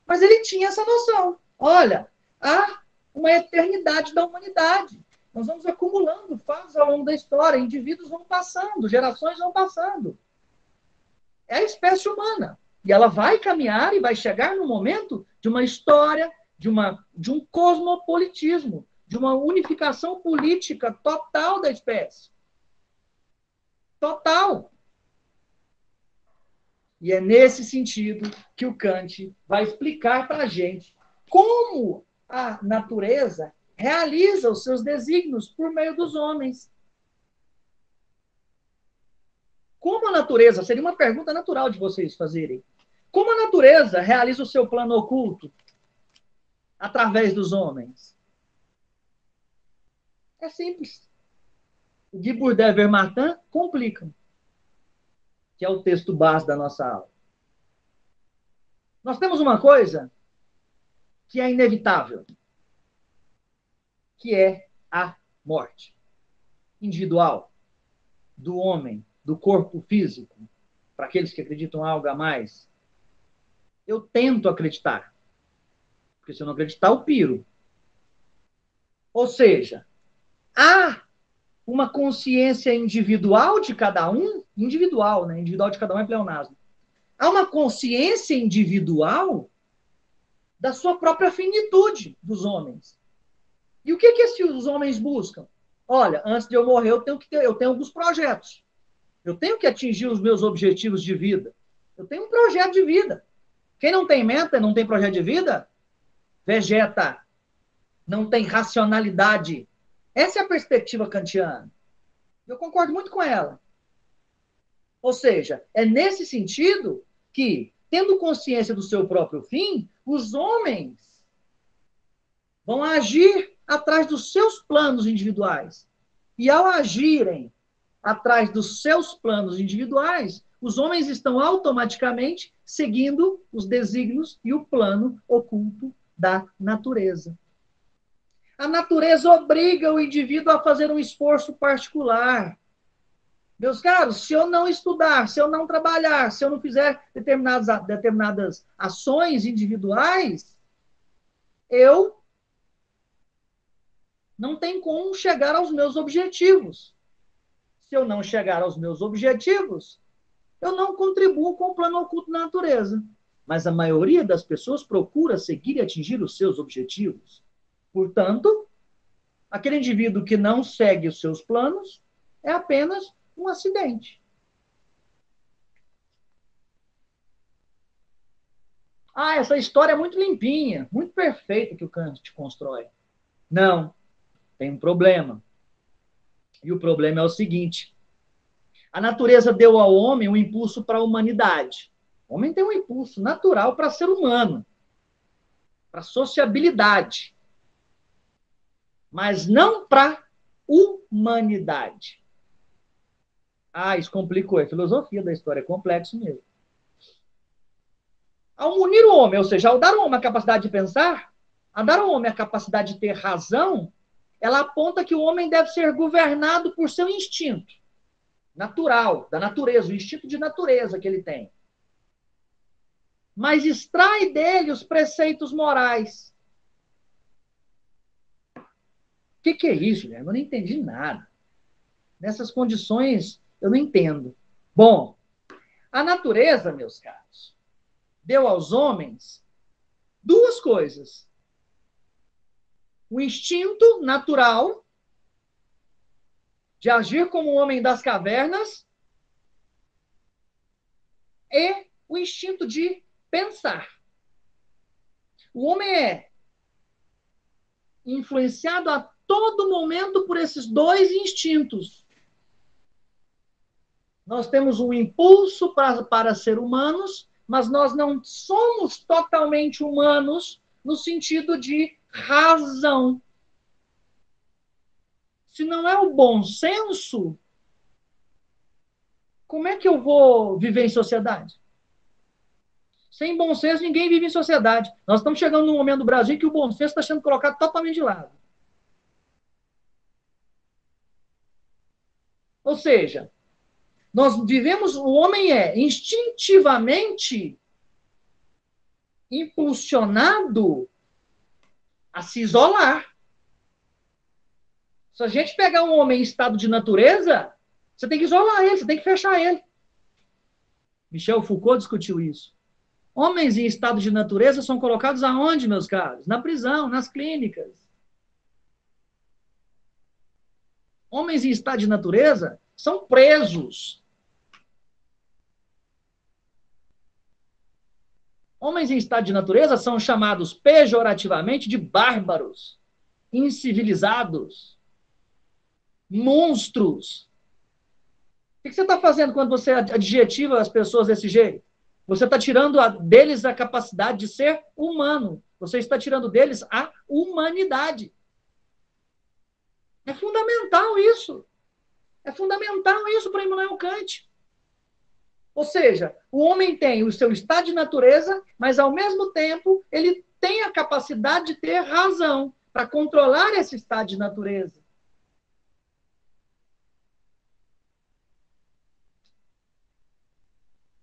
Mas ele tinha essa noção. Olha, há uma eternidade da humanidade. Nós vamos acumulando fases ao longo da história, indivíduos vão passando, gerações vão passando. é a espécie humana. E ela vai caminhar e vai chegar no momento de uma história, de um cosmopolitismo, de uma unificação política total da espécie. Total. E é nesse sentido que o Kant vai explicar para a gente como a natureza realiza os seus desígnios por meio dos homens. Como a natureza, seria uma pergunta natural de vocês fazerem, como a natureza realiza o seu plano oculto através dos homens? É simples. O Guy Bourdais Vermatin complica, que é o texto base da nossa aula. Nós temos uma coisa que é inevitável, que é a morte individual do homem, do corpo físico, para aqueles que acreditam em algo a mais. Eu tento acreditar, porque se eu não acreditar, eu piro. Ou seja, há uma consciência individual de cada um, individual, né? Individual de cada um é pleonasmo. Há uma consciência individual da sua própria finitude dos homens. E o que os homens buscam? Olha, antes de eu morrer, eu tenho alguns projetos. Eu tenho que atingir os meus objetivos de vida. Eu tenho um projeto de vida. Quem não tem meta, não tem projeto de vida, vegeta, não tem racionalidade. Essa é a perspectiva kantiana. Eu concordo muito com ela. Ou seja, é nesse sentido que, tendo consciência do seu próprio fim, os homens vão agir atrás dos seus planos individuais. E ao agirem atrás dos seus planos individuais, os homens estão automaticamente seguindo os desígnios e o plano oculto da natureza. A natureza obriga o indivíduo a fazer um esforço particular. Meus caros, se eu não estudar, se eu não trabalhar, se eu não fizer determinadas ações individuais, eu não tenho como chegar aos meus objetivos. Se eu não chegar aos meus objetivos, eu não contribuo com o plano oculto da natureza. Mas a maioria das pessoas procura seguir e atingir os seus objetivos. Portanto, aquele indivíduo que não segue os seus planos é apenas um acidente. Ah, essa história é muito limpinha, muito perfeita que o Kant constrói. Não, tem um problema. E o problema é o seguinte: a natureza deu ao homem um impulso para a humanidade. O homem tem um impulso natural para ser humano, para sociabilidade, mas não para humanidade. Ah, isso complicou. É filosofia da história, é complexo mesmo. Ao unir o homem, ou seja, ao dar ao homem a capacidade de pensar, a dar ao homem a capacidade de ter razão, ela aponta que o homem deve ser governado por seu instinto natural, da natureza, o instinto de natureza que ele tem. Mas extrai dele os preceitos morais. O que é isso, Guilherme? Eu não entendi nada. Nessas condições, eu não entendo. Bom, a natureza, meus caros, deu aos homens duas coisas. O instinto natural de agir como o homem das cavernas e o instinto de pensar. O homem é influenciado a todo momento por esses dois instintos. Nós temos um impulso para ser humanos, mas nós não somos totalmente humanos no sentido de razão. Se não é o bom senso, como é que eu vou viver em sociedade? Sem bom senso, ninguém vive em sociedade. Nós estamos chegando num momento do Brasil que o bom senso está sendo colocado totalmente de lado. Ou seja, nós vivemos, o homem é instintivamente impulsionado a se isolar. Se a gente pegar um homem em estado de natureza, você tem que isolar ele, você tem que fechar ele. Michel Foucault discutiu isso. Homens em estado de natureza são colocados aonde, meus caros? Na prisão, nas clínicas. Homens em estado de natureza são presos. Homens em estado de natureza são chamados pejorativamente de bárbaros, incivilizados, monstros. O que você está fazendo quando você adjetiva as pessoas desse jeito? Você está tirando deles a capacidade de ser humano. Você está tirando deles a humanidade. É fundamental isso. É fundamental isso para Immanuel Kant. Ou seja, o homem tem o seu estado de natureza, mas, ao mesmo tempo, ele tem a capacidade de ter razão para controlar esse estado de natureza.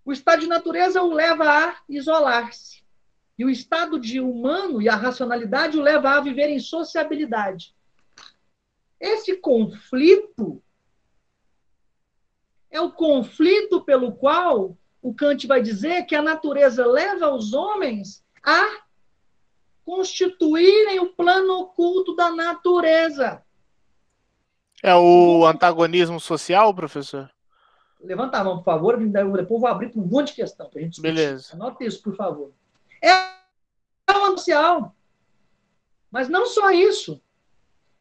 O estado de natureza o leva a isolar-se. E o estado de humano e a racionalidade o leva a viver em sociabilidade. Esse conflito é o conflito pelo qual o Kant vai dizer que a natureza leva os homens a constituírem o plano oculto da natureza. É o antagonismo social, professor? Levanta a mão, por favor, depois eu vou abrir para um monte de questão para a gente discutir. Beleza. Anota isso, por favor. É um social. Mas não só isso.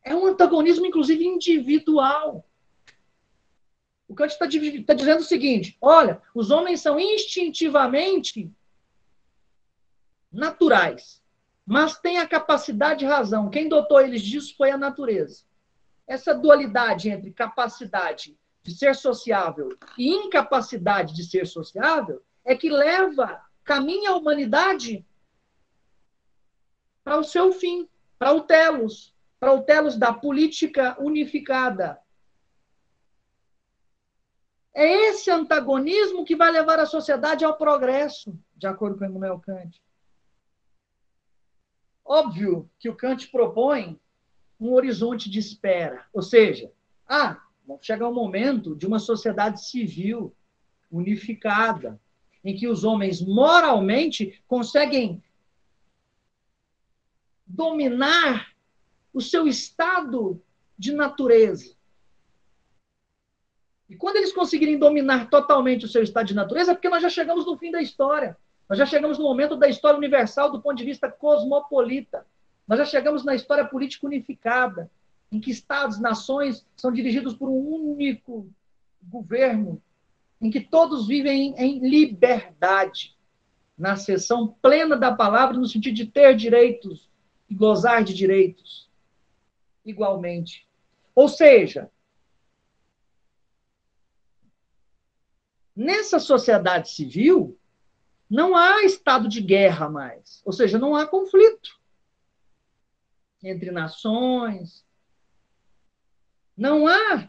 É um antagonismo, inclusive, individual. O Kant está dizendo o seguinte: olha, os homens são instintivamente naturais, mas têm a capacidade de razão. Quem dotou eles disso foi a natureza. Essa dualidade entre capacidade de ser sociável e incapacidade de ser sociável é que caminha a humanidade para o seu fim, para o telos da política unificada. É esse antagonismo que vai levar a sociedade ao progresso, de acordo com Immanuel Kant. Óbvio que o Kant propõe um horizonte de espera, ou seja, vamos chegar ao momento de uma sociedade civil unificada, em que os homens moralmente conseguem dominar o seu estado de natureza. E quando eles conseguirem dominar totalmente o seu estado de natureza, é porque nós já chegamos no fim da história. Nós já chegamos no momento da história universal do ponto de vista cosmopolita. Nós já chegamos na história política unificada, em que estados, nações são dirigidos por um único governo, em que todos vivem em liberdade, na acessão plena da palavra, no sentido de ter direitos e gozar de direitos igualmente. Ou seja, nessa sociedade civil, não há estado de guerra mais. Ou seja, não há conflito entre nações. Não há.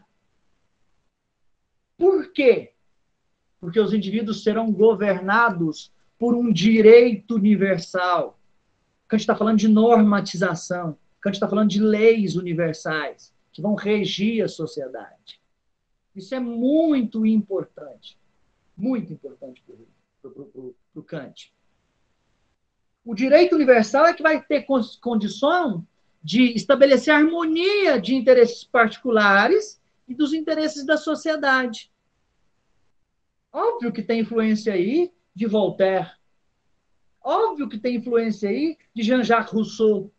Por quê? Porque os indivíduos serão governados por um direito universal. Kant está falando de normatização. Kant está falando de leis universais que vão regir a sociedade. Isso é muito importante. Muito importante para o Kant. O direito universal é que vai ter condição de estabelecer harmonia de interesses particulares e dos interesses da sociedade. Óbvio que tem influência aí de Voltaire. Óbvio que tem influência aí de Jean-Jacques Rousseau.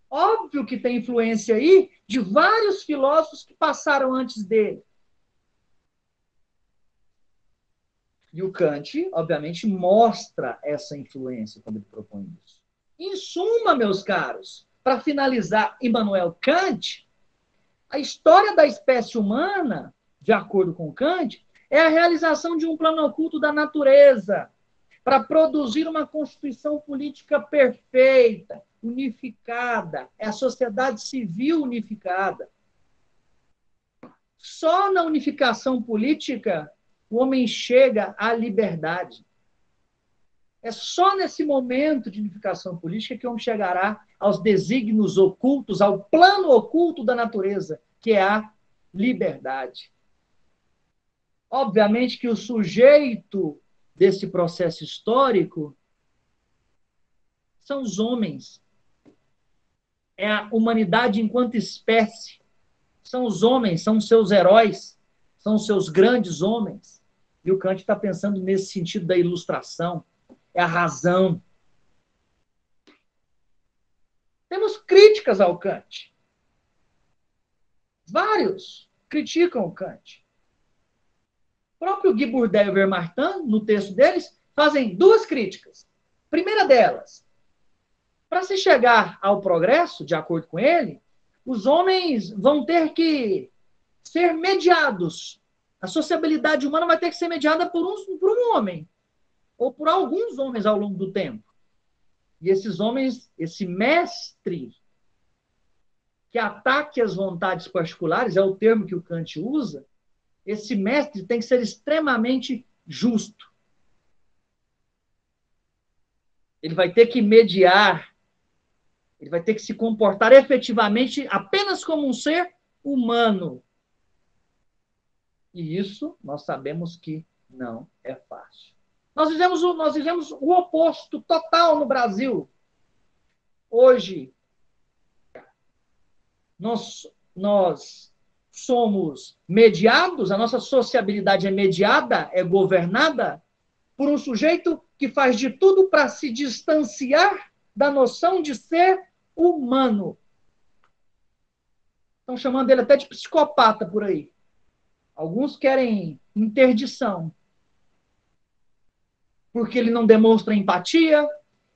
Óbvio que tem influência aí de vários filósofos que passaram antes dele. E o Kant, obviamente, mostra essa influência quando ele propõe isso. Em suma, meus caros, para finalizar Immanuel Kant, a história da espécie humana, de acordo com Kant, é a realização de um plano oculto da natureza para produzir uma constituição política perfeita, unificada. É a sociedade civil unificada. Só na unificação política o homem chega à liberdade. É só nesse momento de unificação política que o homem chegará aos desígnios ocultos, ao plano oculto da natureza, que é a liberdade. Obviamente que o sujeito desse processo histórico são os homens. É a humanidade enquanto espécie. São os homens, são os seus heróis, são os seus grandes homens. E o Kant está pensando nesse sentido da ilustração. É a razão. Temos críticas ao Kant. Vários criticam o Kant. O próprio Guy Bourdieu e Vermartin, no texto deles, fazem duas críticas. Primeira delas, para se chegar ao progresso, de acordo com ele, os homens vão ter que ser mediados. A sociabilidade humana vai ter que ser mediada por um homem, ou por alguns homens ao longo do tempo. E esses homens, esse mestre que ataque as vontades particulares, é o termo que o Kant usa, esse mestre tem que ser extremamente justo. Ele vai ter que mediar, ele vai ter que se comportar efetivamente apenas como um ser humano. E isso nós sabemos que não é fácil. Nós vivemos o oposto total no Brasil. Hoje, nós somos mediados, a nossa sociabilidade é mediada, é governada por um sujeito que faz de tudo para se distanciar da noção de ser humano. Estão chamando ele até de psicopata por aí. Alguns querem interdição. Porque ele não demonstra empatia,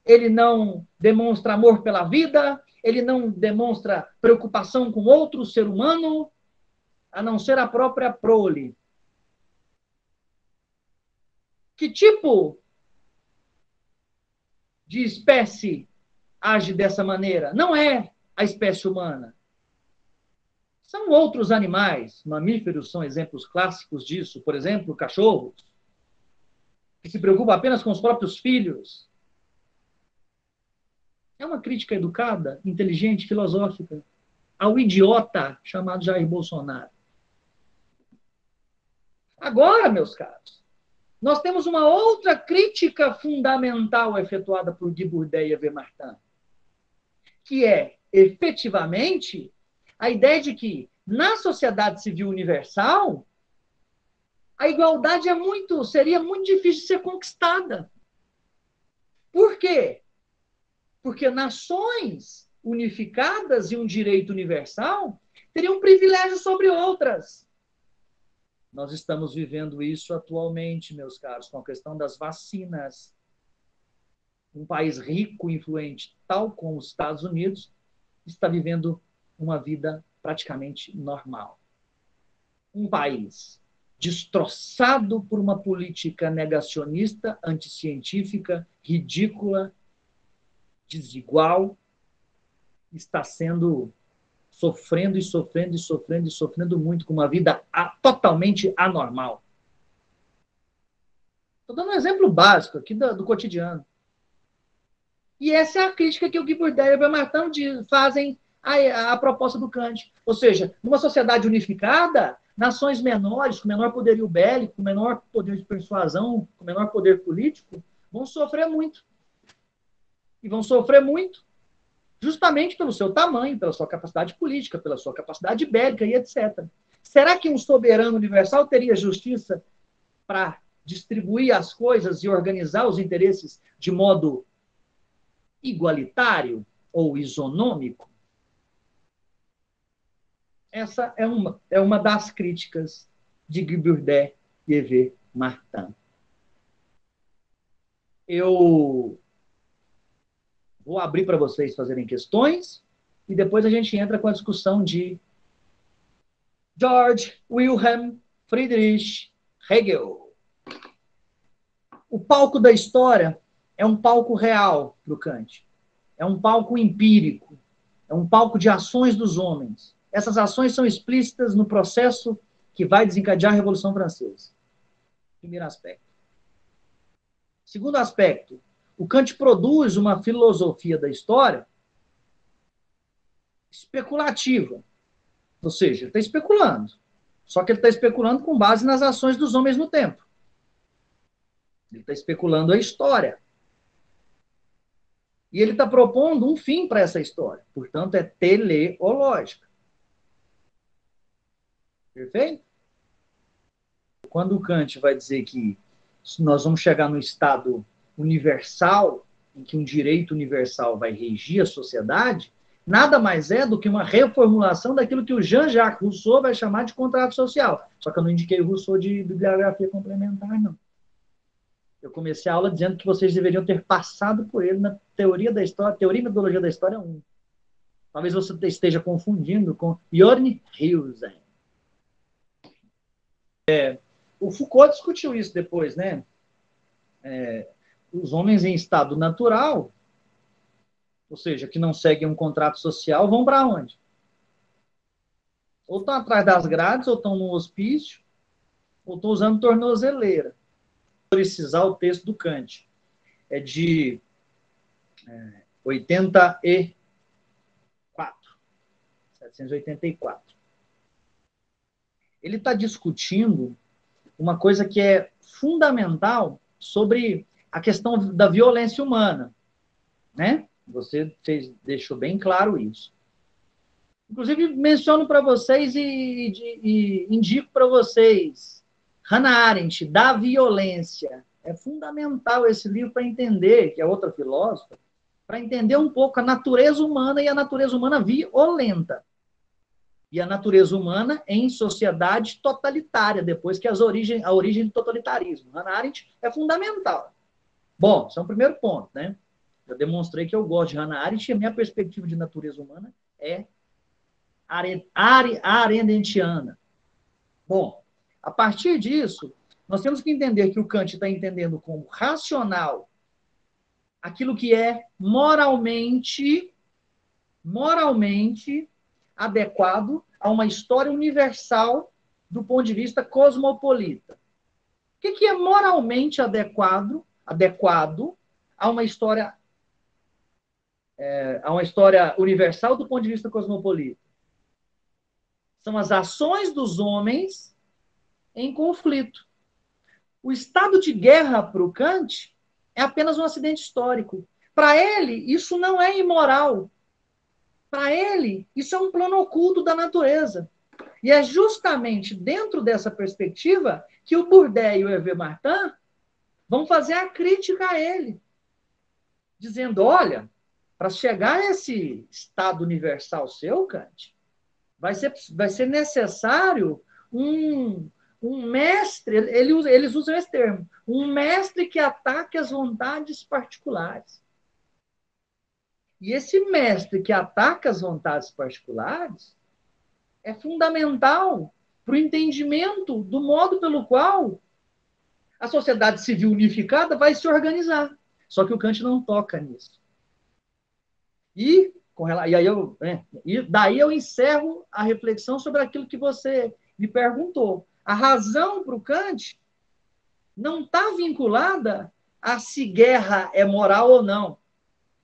ele não demonstra amor pela vida, ele não demonstra preocupação com outro ser humano, a não ser a própria prole. Que tipo de espécie age dessa maneira? Não é a espécie humana. São outros animais. Mamíferos são exemplos clássicos disso. Por exemplo, cachorros, que se preocupam apenas com os próprios filhos. É uma crítica educada, inteligente, filosófica, ao idiota chamado Jair Bolsonaro. Agora, meus caros, nós temos uma outra crítica fundamental efetuada por Guy Bourdieu e Vermartin, que é, efetivamente, a ideia de que, na sociedade civil universal, a igualdade seria muito difícil de ser conquistada. Por quê? Porque nações unificadas e um direito universal teriam privilégio sobre outras. Nós estamos vivendo isso atualmente, meus caros, com a questão das vacinas. Um país rico e influente, tal como os Estados Unidos, está vivendo uma vida praticamente normal. Um país destroçado por uma política negacionista, anticientífica, ridícula, desigual, está sofrendo muito com uma vida totalmente anormal. Estou dando um exemplo básico aqui do cotidiano. E essa é a crítica que o Guy Bourdieu e o Vermartin fazem à proposta do Kant. Ou seja, numa sociedade unificada, nações menores, com menor poderio bélico, com menor poder de persuasão, com menor poder político, vão sofrer muito. E vão sofrer muito justamente pelo seu tamanho, pela sua capacidade política, pela sua capacidade bélica e etc. Será que um soberano universal teria justiça para distribuir as coisas e organizar os interesses de modo igualitário ou isonômico? Essa é uma das críticas de Guy Bourdieu e Vermartin. Eu vou abrir para vocês fazerem questões e depois a gente entra com a discussão de Georg Wilhelm Friedrich Hegel. O palco da história é um palco real para o Kant. É um palco empírico. É um palco de ações dos homens. Essas ações são explícitas no processo que vai desencadear a Revolução Francesa. Primeiro aspecto. Segundo aspecto, o Kant produz uma filosofia da história especulativa. Ou seja, está especulando Só que ele está especulando com base nas ações dos homens no tempo. Ele está especulando a história. E ele está propondo um fim para essa história. Portanto, é teleológica. Perfeito? Quando o Kant vai dizer que nós vamos chegar no estado universal, em que um direito universal vai regir a sociedade, nada mais é do que uma reformulação daquilo que o Jean-Jacques Rousseau vai chamar de contrato social. Só que eu não indiquei o Rousseau de bibliografia complementar, não. Eu comecei a aula dizendo que vocês deveriam ter passado por ele na teoria da história, teoria e metodologia da história 1. Talvez você esteja confundindo com Bjørn Husen. O Foucault discutiu isso depois, né? Os homens em estado natural, ou seja, que não seguem um contrato social, vão para onde? Ou estão atrás das grades, ou estão no hospício, ou estão usando tornozeleira. Precisar o texto do Kant. É de 784. Ele está discutindo uma coisa que é fundamental sobre a questão da violência humana, né? Você deixou bem claro isso. Inclusive, menciono para vocês e indico para vocês Hannah Arendt, Da Violência. É fundamental esse livro para entender, que é outra filósofa, para entender um pouco a natureza humana e a natureza humana violenta. E a natureza humana em sociedade totalitária, depois que a origem do totalitarismo. Hannah Arendt é fundamental. Bom, esse é o primeiro ponto, né? Eu demonstrei que eu gosto de Hannah Arendt e a minha perspectiva de natureza humana é arendtiana. Bom, a partir disso, nós temos que entender que o Kant está entendendo como racional aquilo que é moralmente adequado a uma história universal do ponto de vista cosmopolita. O que é moralmente adequado a uma história universal do ponto de vista cosmopolita? São as ações dos homens em conflito. O estado de guerra para o Kant é apenas um acidente histórico. Para ele, isso não é imoral. Para ele, isso é um plano oculto da natureza. E é justamente dentro dessa perspectiva que o Bourdieu e o Hervé Martin vão fazer a crítica a ele, dizendo, olha, para chegar a esse estado universal seu, Kant, vai ser necessário um mestre, eles usam esse termo, um mestre que ataque as vontades particulares. E esse mestre que ataca as vontades particulares é fundamental para o entendimento do modo pelo qual a sociedade civil unificada vai se organizar. Só que o Kant não toca nisso. E daí eu encerro a reflexão sobre aquilo que você me perguntou. A razão para o Kant não está vinculada a se guerra é moral ou não,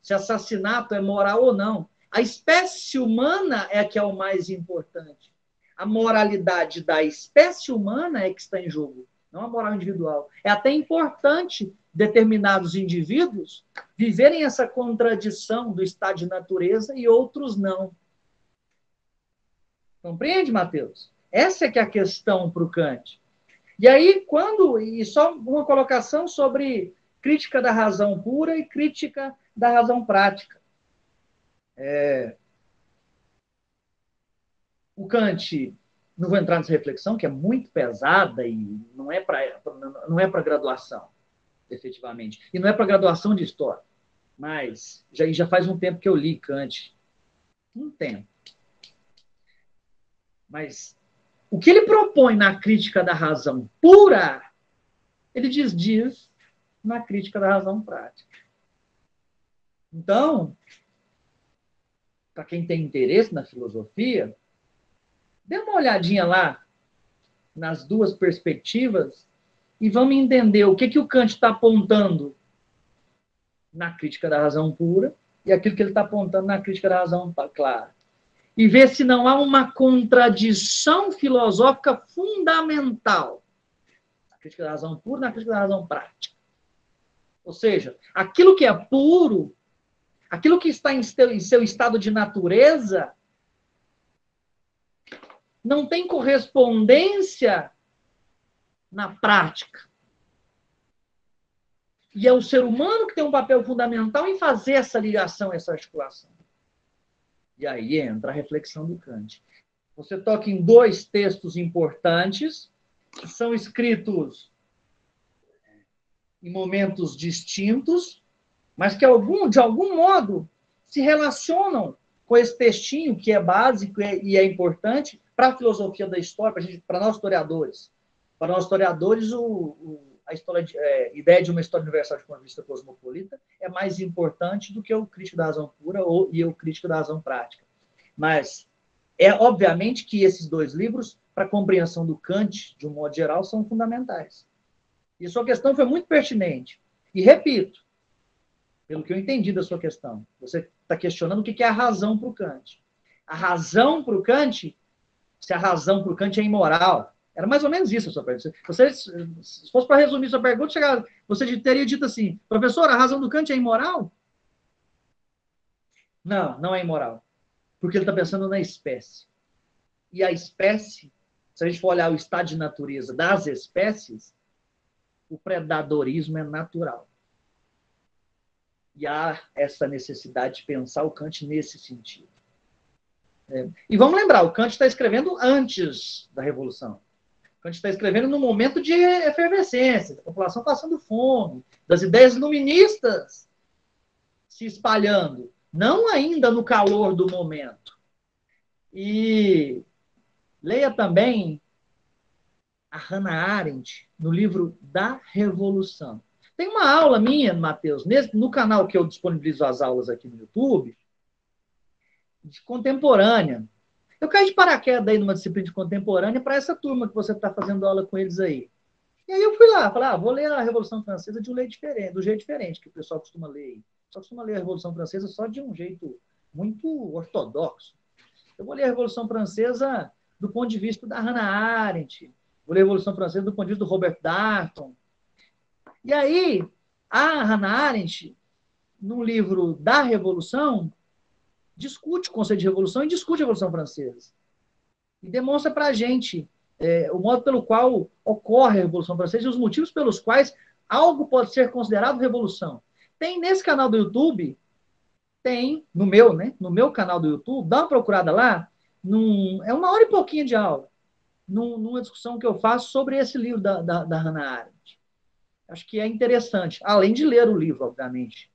se assassinato é moral ou não. A espécie humana é que é o mais importante. A moralidade da espécie humana é que está em jogo, não a moral individual. É até importante determinados indivíduos viverem essa contradição do estado de natureza e outros não. Compreende, Mateus? Essa é que é a questão para o Kant. E aí, e só uma colocação sobre crítica da razão pura e crítica da razão prática. O Kant, não vou entrar nessa reflexão, que é muito pesada e não é para graduação, efetivamente. E não é para graduação de história. Mas já faz um tempo que eu li Kant. Um tempo. Mas o que ele propõe na crítica da razão pura, ele diz na crítica da razão prática. Então, para quem tem interesse na filosofia, dê uma olhadinha lá nas duas perspectivas e vamos entender o que o Kant está apontando na crítica da razão pura e aquilo que ele está apontando na crítica da razão clara. e ver se não há uma contradição filosófica fundamental na crítica da razão pura e na crítica da razão prática. Ou seja, aquilo que é puro, aquilo que está em seu estado de natureza, não tem correspondência na prática. E é o ser humano que tem um papel fundamental em fazer essa ligação, essa articulação. E aí entra a reflexão do Kant. Você toca em dois textos importantes, que são escritos em momentos distintos, mas que de algum modo se relacionam com esse textinho que é básico e é importante para a filosofia da história, para nós historiadores. Para nós historiadores, a ideia de uma história universal de ponto de vista cosmopolita é mais importante do que o crítico da razão pura e o crítico da razão prática. Mas é obviamente que esses dois livros, para a compreensão do Kant, de um modo geral, são fundamentais. E a sua questão foi muito pertinente. E repito, pelo que eu entendi da sua questão, você está questionando o que é a razão para o Kant. A razão para o Kant, se a razão para o Kant é imoral, era mais ou menos isso a sua pergunta. Se fosse para resumir sua pergunta, você teria dito assim, professor, a razão do Kant é imoral? Não, não é imoral. Porque ele está pensando na espécie. E a espécie, se a gente for olhar o estado de natureza das espécies, o predadorismo é natural. E há essa necessidade de pensar o Kant nesse sentido. E vamos lembrar, o Kant está escrevendo antes da Revolução. O Kant está escrevendo num momento de efervescência, da população passando fome, das ideias iluministas se espalhando, não ainda no calor do momento. E leia também a Hannah Arendt no livro Da Revolução. Tem uma aula minha, Matheus, no canal que eu disponibilizo as aulas aqui no YouTube, de contemporânea. Eu caí de paraquedas aí numa disciplina de contemporânea para essa turma que você está fazendo aula com eles aí. E aí eu fui lá, falei, vou ler a Revolução Francesa de um jeito diferente que o pessoal costuma ler aí. Só costuma ler a Revolução Francesa só de um jeito muito ortodoxo. Eu vou ler a Revolução Francesa do ponto de vista da Hannah Arendt, vou ler a Revolução Francesa do ponto de vista do Robert Darnton. E aí, a Hannah Arendt, no livro da Revolução, discute o conceito de revolução e discute a Revolução Francesa. E demonstra para a gente o modo pelo qual ocorre a Revolução Francesa e os motivos pelos quais algo pode ser considerado revolução. Tem nesse canal do YouTube, no meu canal do YouTube, dá uma procurada lá, é 1 hora e pouquinho de aula, numa discussão que eu faço sobre esse livro da Hannah Arendt. Acho que é interessante, além de ler o livro, obviamente.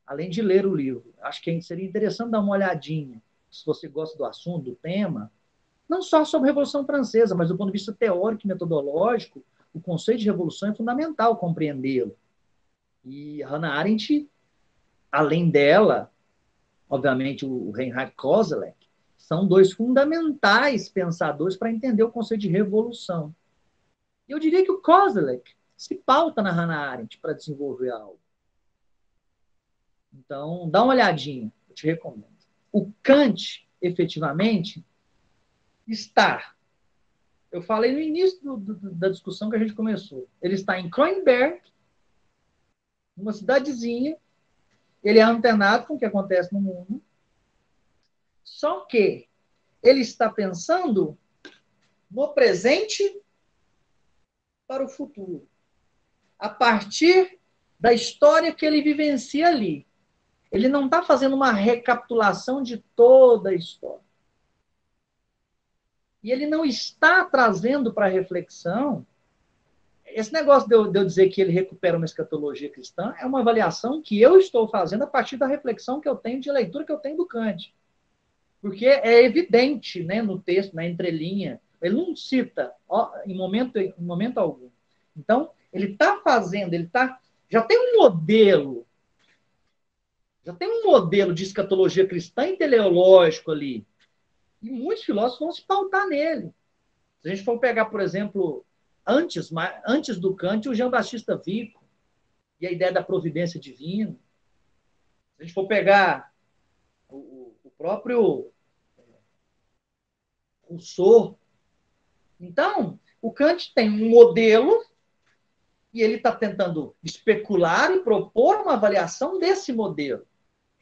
Além de ler o livro, acho que seria interessante dar uma olhadinha, se você gosta do assunto, do tema, não só sobre a Revolução Francesa, mas do ponto de vista teórico e metodológico, o conceito de revolução é fundamental compreendê-lo. E Hannah Arendt, além dela, obviamente o Reinhard Koselleck, são dois fundamentais pensadores para entender o conceito de revolução. E eu diria que o Koselleck se pauta na Hannah Arendt para desenvolver algo. Então, dá uma olhadinha, eu te recomendo. O Kant, efetivamente, está... Eu falei no início da discussão que a gente começou. Ele está em Kreuzberg, numa cidadezinha, ele é antenado com o que acontece no mundo, só que ele está pensando no presente para o futuro, a partir da história que ele vivencia ali. Ele não está fazendo uma recapitulação de toda a história. E ele não está trazendo para a reflexão... Esse negócio de eu dizer que ele recupera uma escatologia cristã é uma avaliação que eu estou fazendo a partir da reflexão que eu tenho, de leitura que eu tenho do Kant. Porque é evidente, né, no texto, na entrelinha, ele não cita em momento algum. Então, ele está fazendo, já tem um modelo de escatologia cristã e teleológico ali. E muitos filósofos vão se pautar nele. Se a gente for pegar, por exemplo, antes do Kant, o Jean-Baptiste Vico e a ideia da providência divina. Se a gente for pegar o próprio Rousseau. Então, o Kant tem um modelo e ele está tentando especular e propor uma avaliação desse modelo.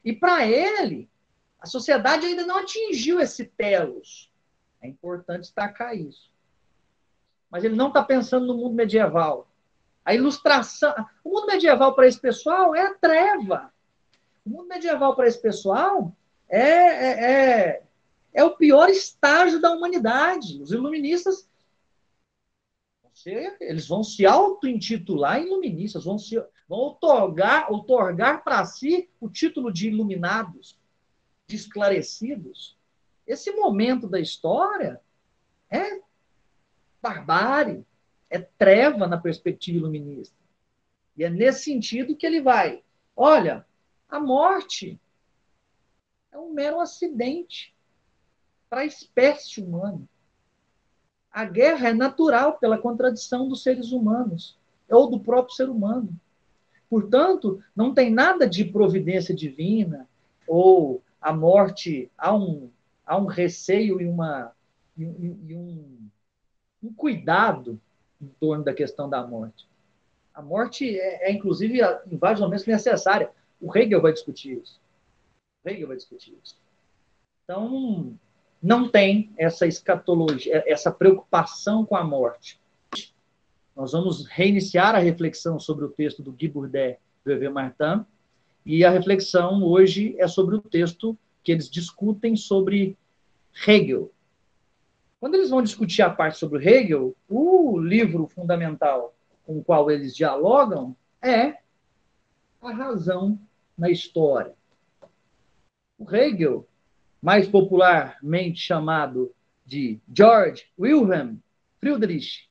E para ele, a sociedade ainda não atingiu esse telos. É importante destacar isso. Mas ele não está pensando no mundo medieval. A ilustração... O mundo medieval para esse pessoal é a treva. O mundo medieval para esse pessoal é o pior estágio da humanidade. Os iluministas, eles vão se auto-intitular iluministas, vão outorgar para si o título de iluminados, de esclarecidos. Esse momento da história é barbárie, é treva na perspectiva iluminista. E é nesse sentido que ele vai. Olha, a morte é um mero acidente para a espécie humana. A guerra é natural pela contradição dos seres humanos, ou do próprio ser humano. Portanto, não tem nada de providência divina, ou a morte, há um receio e um cuidado em torno da questão da morte. A morte inclusive, em vários momentos, necessária. O Hegel vai discutir isso. Então, não tem essa escatologia, essa preocupação com a morte. Nós vamos reiniciar a reflexão sobre o texto do Guy Bourdet e do Hervé Martin, e a reflexão hoje é sobre o texto que eles discutem sobre Hegel. Quando eles vão discutir a parte sobre Hegel, o livro fundamental com o qual eles dialogam é A Razão na História. O Hegel, mais popularmente chamado de Georg Wilhelm Friedrich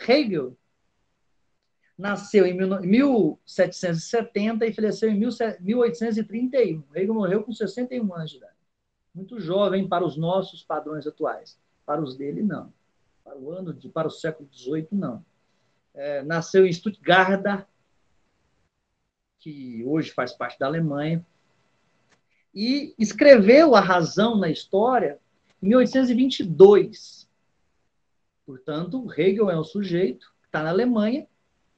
Hegel, nasceu em 1770 e faleceu em 1831. Hegel morreu com 61 anos de idade. Muito jovem para os nossos padrões atuais. Para os dele, não. Para o século XVIII, não. Nasceu em Stuttgart, que hoje faz parte da Alemanha, e escreveu A Razão na História em 1822. Portanto, Hegel é um sujeito que está na Alemanha,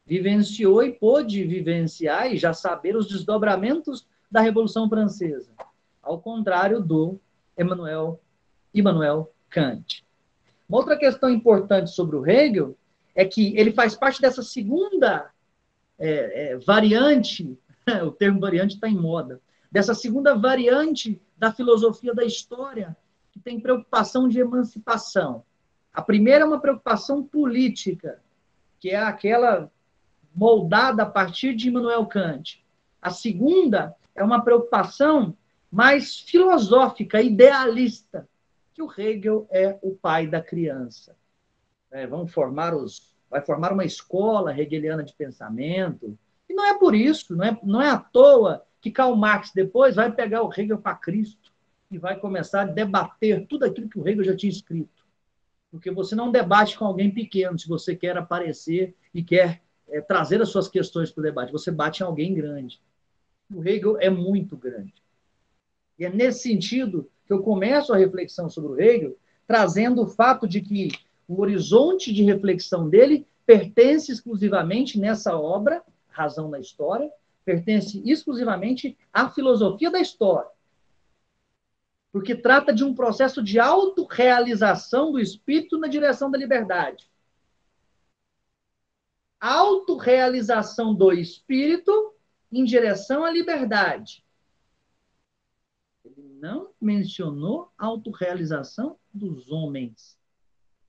vivenciou e pôde vivenciar e já saber os desdobramentos da Revolução Francesa, ao contrário do Immanuel Kant. Uma outra questão importante sobre o Hegel é que ele faz parte dessa segunda variante, o termo variante está em moda, dessa segunda variante da filosofia da história, que tem preocupação de emancipação. A primeira é uma preocupação política, que é aquela moldada a partir de Immanuel Kant. A segunda é uma preocupação mais filosófica, idealista, que o Hegel é o pai da criança. Vai formar uma escola hegeliana de pensamento, e não é por isso, não é à toa que Karl Marx depois vai pegar o Hegel para Cristo e vai começar a debater tudo aquilo que o Hegel já tinha escrito. Porque você não debate com alguém pequeno se você quer aparecer e quer trazer as suas questões para o debate. Você bate em alguém grande. O Hegel é muito grande. E é nesse sentido que eu começo a reflexão sobre o Hegel, trazendo o fato de que o horizonte de reflexão dele pertence exclusivamente nessa obra, Razão na História, pertence exclusivamente à filosofia da história. Porque trata de um processo de autorrealização do espírito na direção da liberdade. Autorrealização do espírito em direção à liberdade. Ele não mencionou autorrealização dos homens.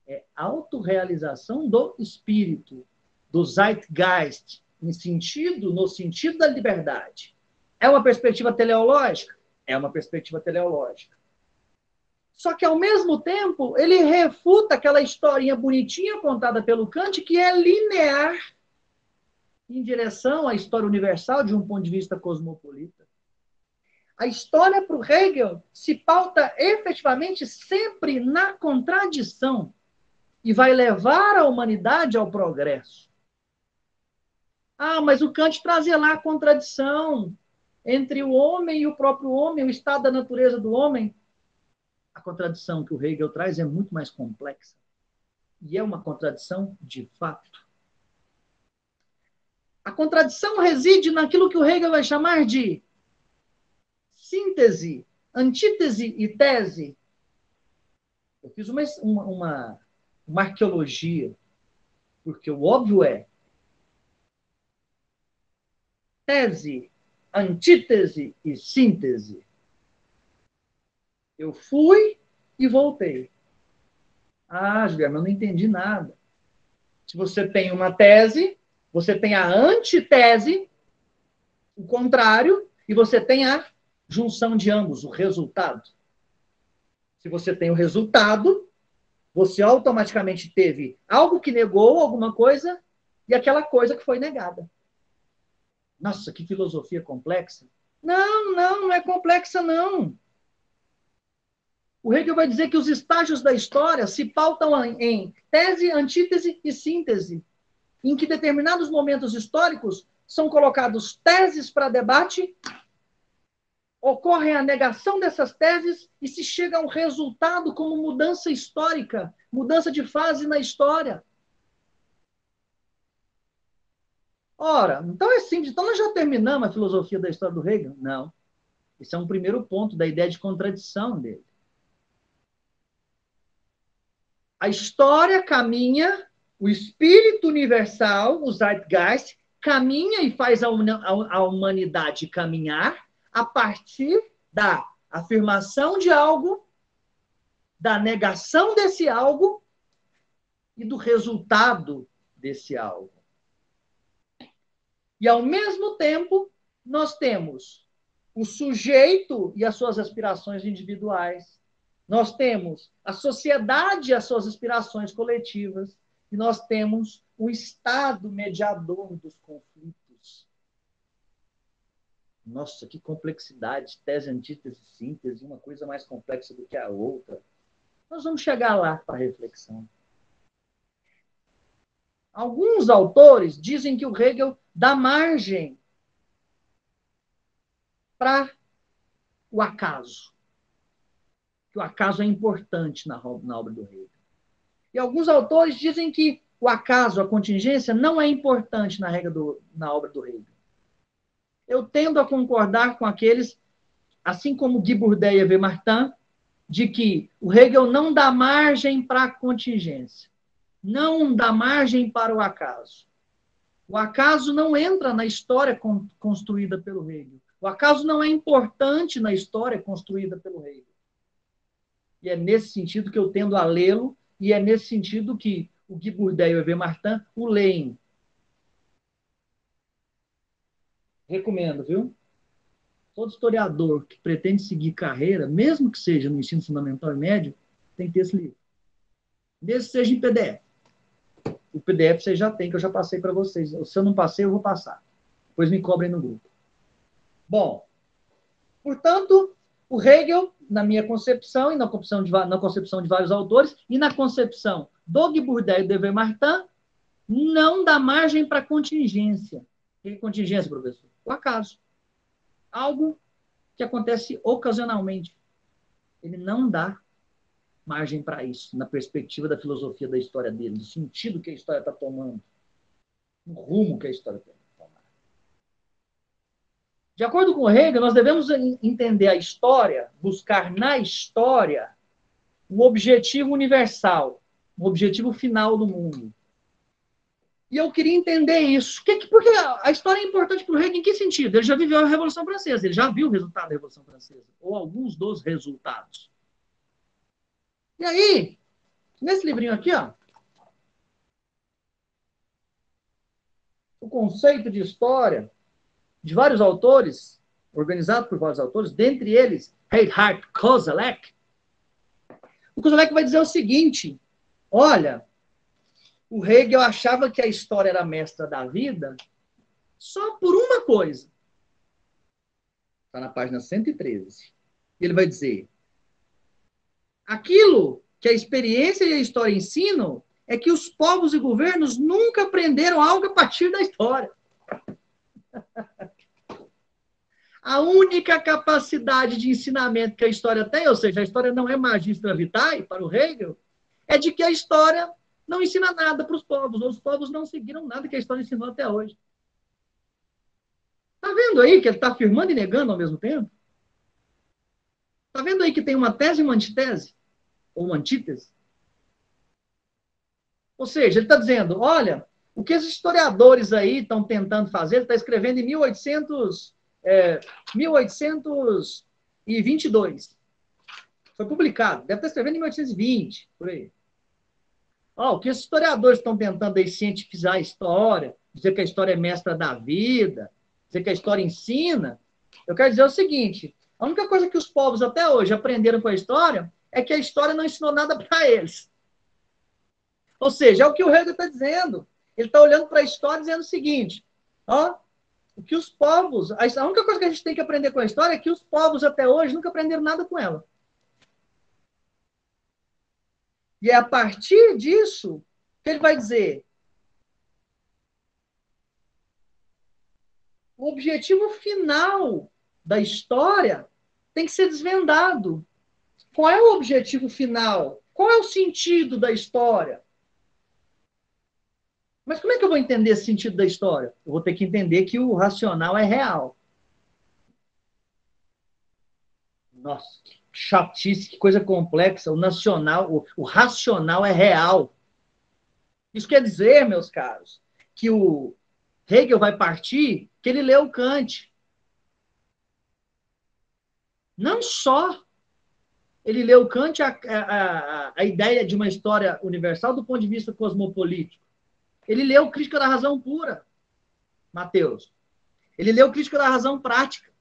É autorrealização do espírito, do Zeitgeist, no sentido da liberdade. É uma perspectiva teleológica? É uma perspectiva teleológica. Só que, ao mesmo tempo, ele refuta aquela historinha bonitinha contada pelo Kant, que é linear em direção à história universal de um ponto de vista cosmopolita. A história, para o Hegel, se pauta efetivamente sempre na contradição e vai levar a humanidade ao progresso. Mas o Kant trazia lá a contradição entre o homem e o próprio homem, o estado da natureza do homem. a contradição que o Hegel traz é muito mais complexa. E é uma contradição de fato. A contradição reside naquilo que o Hegel vai chamar de síntese, antítese e tese. Eu fiz uma arqueologia, porque o óbvio é tese, antítese e síntese. Eu fui e voltei. Ah, Guilherme, eu não entendi nada. Se você tem uma tese, você tem a antitese, o contrário, e você tem a junção de ambos, o resultado. Se você tem o resultado, você automaticamente teve algo que negou alguma coisa e aquela coisa que foi negada. Nossa, que filosofia complexa. Não é complexa, não. O Hegel vai dizer que os estágios da história se pautam em tese, antítese e síntese, em que determinados momentos históricos são colocados teses para debate, ocorre a negação dessas teses e se chega a um resultado como mudança histórica, mudança de fase na história. Ora, então é simples. Então nós já terminamos a filosofia da história do Hegel? Não. Esse é um primeiro ponto da ideia de contradição dele. A história caminha, o espírito universal, o Zeitgeist, caminha e faz a humanidade caminhar a partir da afirmação de algo, da negação desse algo e do resultado desse algo. E, ao mesmo tempo, nós temos o sujeito e as suas aspirações individuais. Nós temos a sociedade e as suas aspirações coletivas. E nós temos o Estado mediador dos conflitos. Nossa, que complexidade. Tese, antítese, síntese, uma coisa mais complexa do que a outra. Nós vamos chegar lá para a reflexão. Alguns autores dizem que o Hegel dá margem para o acaso. Que o acaso é importante na obra do Hegel. E alguns autores dizem que o acaso, a contingência, não é importante na obra do Hegel. Eu tendo a concordar com aqueles, assim como Guy Bourdieu e Hervé Martin, de que o Hegel não dá margem para a contingência, não dá margem para o acaso. O acaso não entra na história construída pelo Hegel. O acaso não é importante na história construída pelo Hegel. E é nesse sentido que eu tendo a lê-lo, e é nesse sentido que o Guy Bourdieu e o Hervé Martin o leem. Recomendo, viu? Todo historiador que pretende seguir carreira, mesmo que seja no ensino fundamental e médio, tem que ter esse livro. Mesmo que seja em PDF. O PDF vocês já têm, que eu já passei para vocês. Se eu não passei, eu vou passar. Depois me cobrem no grupo. Bom, portanto, o Hegel, na minha concepção, e na concepção de vários autores, e na concepção do Guy Bourdieu e do Hervé Martin, não dá margem para contingência. O que é contingência, professor? O acaso. Algo que acontece ocasionalmente. Ele não dá margem para isso, na perspectiva da filosofia da história dele, do sentido que a história está tomando, do rumo que a história está tomando. De acordo com Hegel, nós devemos entender a história, buscar na história um objetivo universal, um objetivo final do mundo. E eu queria entender isso. Porque a história é importante para o Hegel em que sentido? Ele já viveu a Revolução Francesa, ele já viu o resultado da Revolução Francesa, ou alguns dos resultados. E aí, nesse livrinho aqui, ó, o conceito de história de vários autores, organizado por vários autores, dentre eles, Reinhard Koselleck. O Koselleck vai dizer o seguinte: olha, o Hegel achava que a história era a mestra da vida só por uma coisa. Está na página 113. Ele vai dizer: aquilo que a experiência e a história ensinam é que os povos e governos nunca aprenderam algo a partir da história. A única capacidade de ensinamento que a história tem, ou seja, a história não é magistra vitae para o Hegel, é de que a história não ensina nada para os povos. Os povos não seguiram nada que a história ensinou até hoje. Está vendo aí que ele está afirmando e negando ao mesmo tempo? Está vendo aí que tem uma tese e uma antítese? Ou uma antítese? Ou seja, ele está dizendo, olha, o que os historiadores aí estão tentando fazer, ele está escrevendo em 1822. Foi publicado, deve estar escrevendo em 1820, por aí. O que os historiadores estão tentando aí cientificar a história, dizer que a história é mestra da vida, dizer que a história ensina, eu quero dizer o seguinte, a única coisa que os povos até hoje aprenderam com a história é que a história não ensinou nada para eles. Ou seja, é o que o Hegel está dizendo. Ele está olhando para a história dizendo o seguinte, o que os povos, a única coisa que a gente tem que aprender com a história é que os povos até hoje nunca aprenderam nada com ela. E é a partir disso que ele vai dizer o objetivo final da história tem que ser desvendado. Qual é o objetivo final? Qual é o sentido da história? Mas como é que eu vou entender esse sentido da história? Eu vou ter que entender que o racional é real. Nossa, que chatice, que coisa complexa. O racional é real. Isso quer dizer, meus caros, que o Hegel vai partir que ele leu Kant. Não só ele leu Kant a ideia de uma história universal do ponto de vista cosmopolítico. Ele leu Crítica da Razão Pura, Mateus. Ele leu Crítica da Razão Prática.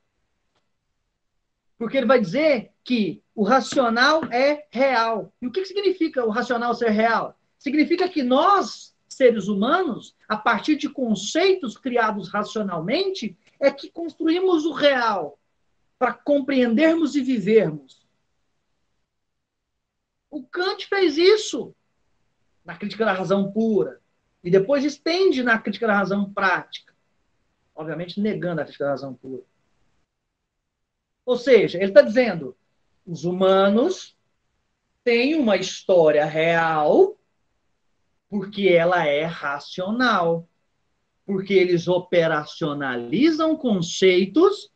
Porque ele vai dizer que o racional é real. E o que significa o racional ser real? Significa que nós, seres humanos, a partir de conceitos criados racionalmente, é que construímos o real para compreendermos e vivermos. O Kant fez isso na Crítica da Razão Pura. E depois estende na Crítica da Razão Prática. Obviamente negando a Crítica da Razão Pura. Ou seja, ele está dizendo, os humanos têm uma história real porque ela é racional. Porque eles operacionalizam conceitos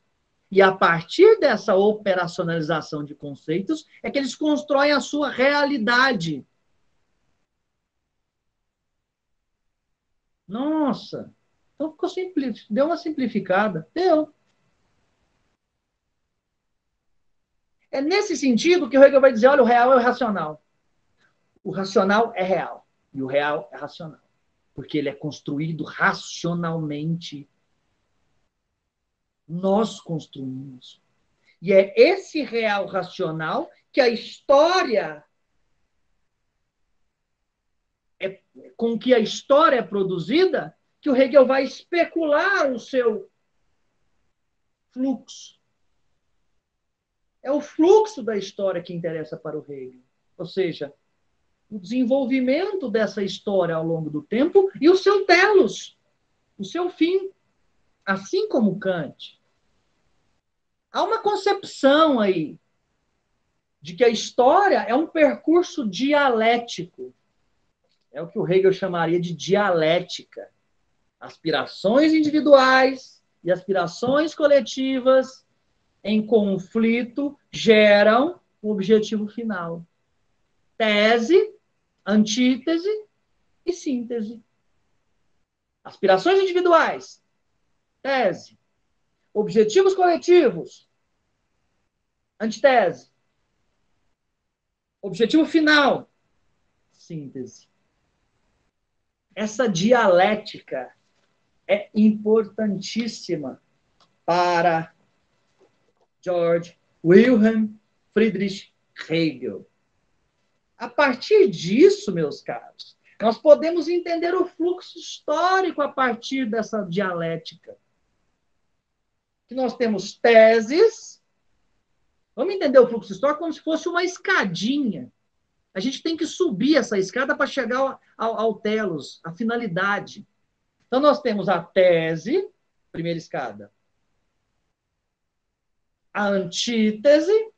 e a partir dessa operacionalização de conceitos é que eles constroem a sua realidade. Nossa, então ficou simples, deu uma simplificada, deu. É nesse sentido que o Hegel vai dizer, olha, o real é o racional. O racional é real e o real é racional, porque ele é construído racionalmente. Nós construímos. E é esse real racional que a história com que a história é produzida, que o Hegel vai especular o seu fluxo. É o fluxo da história que interessa para o Hegel. Ou seja, o desenvolvimento dessa história ao longo do tempo e o seu telos, o seu fim. Assim como Kant. Há uma concepção aí de que a história é um percurso dialético. É o que o Hegel chamaria de dialética. Aspirações individuais e aspirações coletivas em conflito geram o objetivo final. Tese, antítese e síntese. Aspirações individuais, tese. Objetivos coletivos, antítese. Objetivo final, síntese. Essa dialética é importantíssima para Georg Wilhelm Friedrich Hegel. A partir disso, meus caros, nós podemos entender o fluxo histórico a partir dessa dialética. Que nós temos teses. Vamos entender o fluxo histórico como se fosse uma escadinha. A gente tem que subir essa escada para chegar ao telos, à finalidade. Então, nós temos a tese, primeira escada. a antítese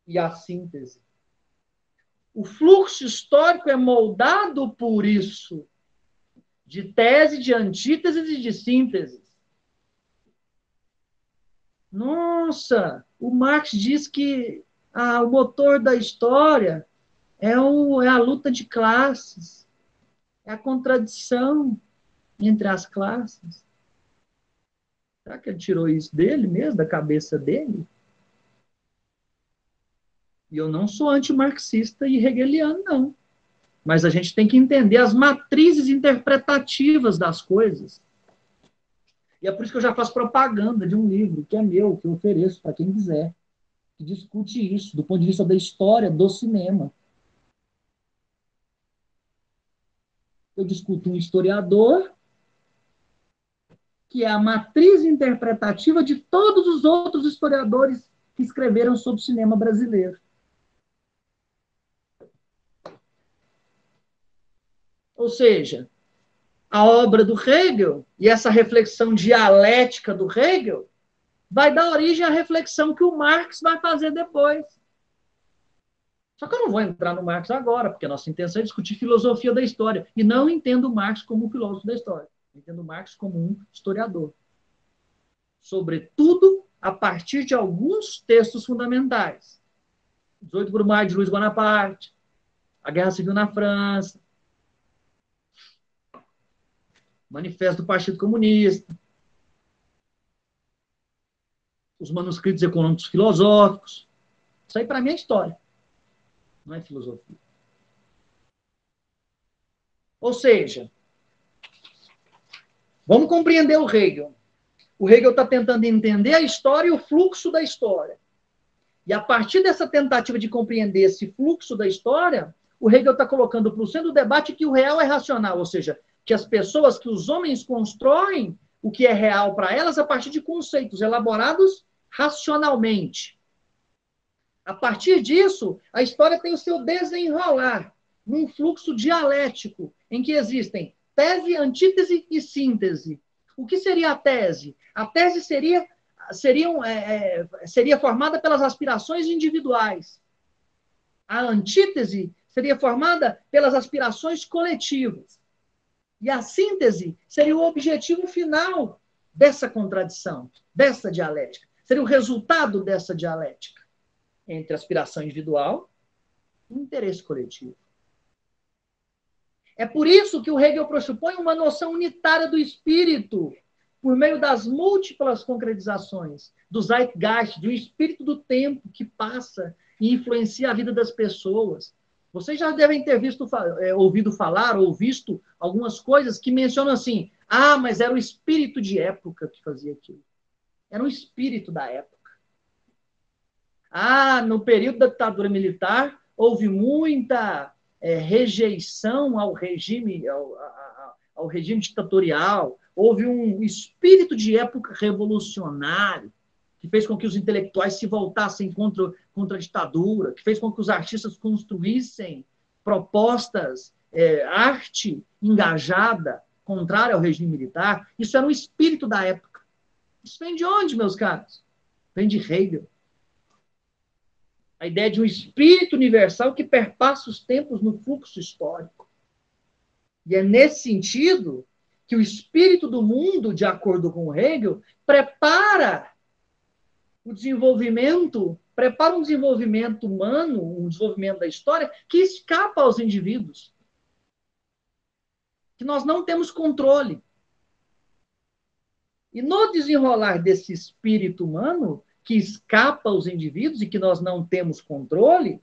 e a síntese. O fluxo histórico é moldado por isso, de tese, de antítese e de síntese. Nossa, o Marx diz que o motor da história é a luta de classes, é a contradição entre as classes. Será que ele tirou isso dele mesmo, da cabeça dele? E eu não sou antimarxista e hegeliano, não. Mas a gente tem que entender as matrizes interpretativas das coisas. E é por isso que eu já faço propaganda de um livro que é meu, que eu ofereço para quem quiser, que discute isso do ponto de vista da história do cinema. Eu discuto um historiador que é a matriz interpretativa de todos os outros historiadores que escreveram sobre o cinema brasileiro. Ou seja, a obra do Hegel e essa reflexão dialética do Hegel vai dar origem à reflexão que o Marx vai fazer depois. Só que eu não vou entrar no Marx agora, porque a nossa intenção é discutir filosofia da história. E não entendo o Marx como um filósofo da história. Eu entendo o Marx como um historiador. Sobretudo a partir de alguns textos fundamentais. 18 de maio de Luiz Bonaparte, a Guerra Civil na França, Manifesto do Partido Comunista, os manuscritos econômicos filosóficos. Isso aí, para mim, é história. Não é filosofia. Ou seja, vamos compreender o Hegel. O Hegel está tentando entender a história e o fluxo da história. E a partir dessa tentativa de compreender esse fluxo da história, o Hegel está colocando para o centro do debate que o real é racional, ou seja, que as pessoas, que os homens constroem o que é real para elas a partir de conceitos elaborados racionalmente. A partir disso, a história tem o seu desenrolar num fluxo dialético, em que existem tese, antítese e síntese. O que seria a tese? A tese seria formada pelas aspirações individuais. A antítese seria formada pelas aspirações coletivas. E a síntese seria o objetivo final dessa contradição, dessa dialética. Seria o resultado dessa dialética entre aspiração individual e interesse coletivo. É por isso que o Hegel pressupõe uma noção unitária do espírito, por meio das múltiplas concretizações do Zeitgeist, do espírito do tempo que passa e influencia a vida das pessoas. Vocês já devem ter ouvido falar ou visto algumas coisas que mencionam assim, mas era o espírito de época que fazia aquilo. Era o espírito da época. No período da ditadura militar, houve muita rejeição ao regime ditatorial, houve um espírito de época revolucionário, que fez com que os intelectuais se voltassem contra a ditadura, que fez com que os artistas construíssem propostas, arte engajada, contrária ao regime militar. Isso era um espírito da época. Isso vem de onde, meus caros? Vem de Hegel. A ideia de um espírito universal que perpassa os tempos no fluxo histórico. E é nesse sentido que o espírito do mundo, de acordo com Hegel, prepara um desenvolvimento humano, um desenvolvimento da história, que escapa aos indivíduos. Que nós não temos controle. E no desenrolar desse espírito humano, que escapa aos indivíduos e que nós não temos controle,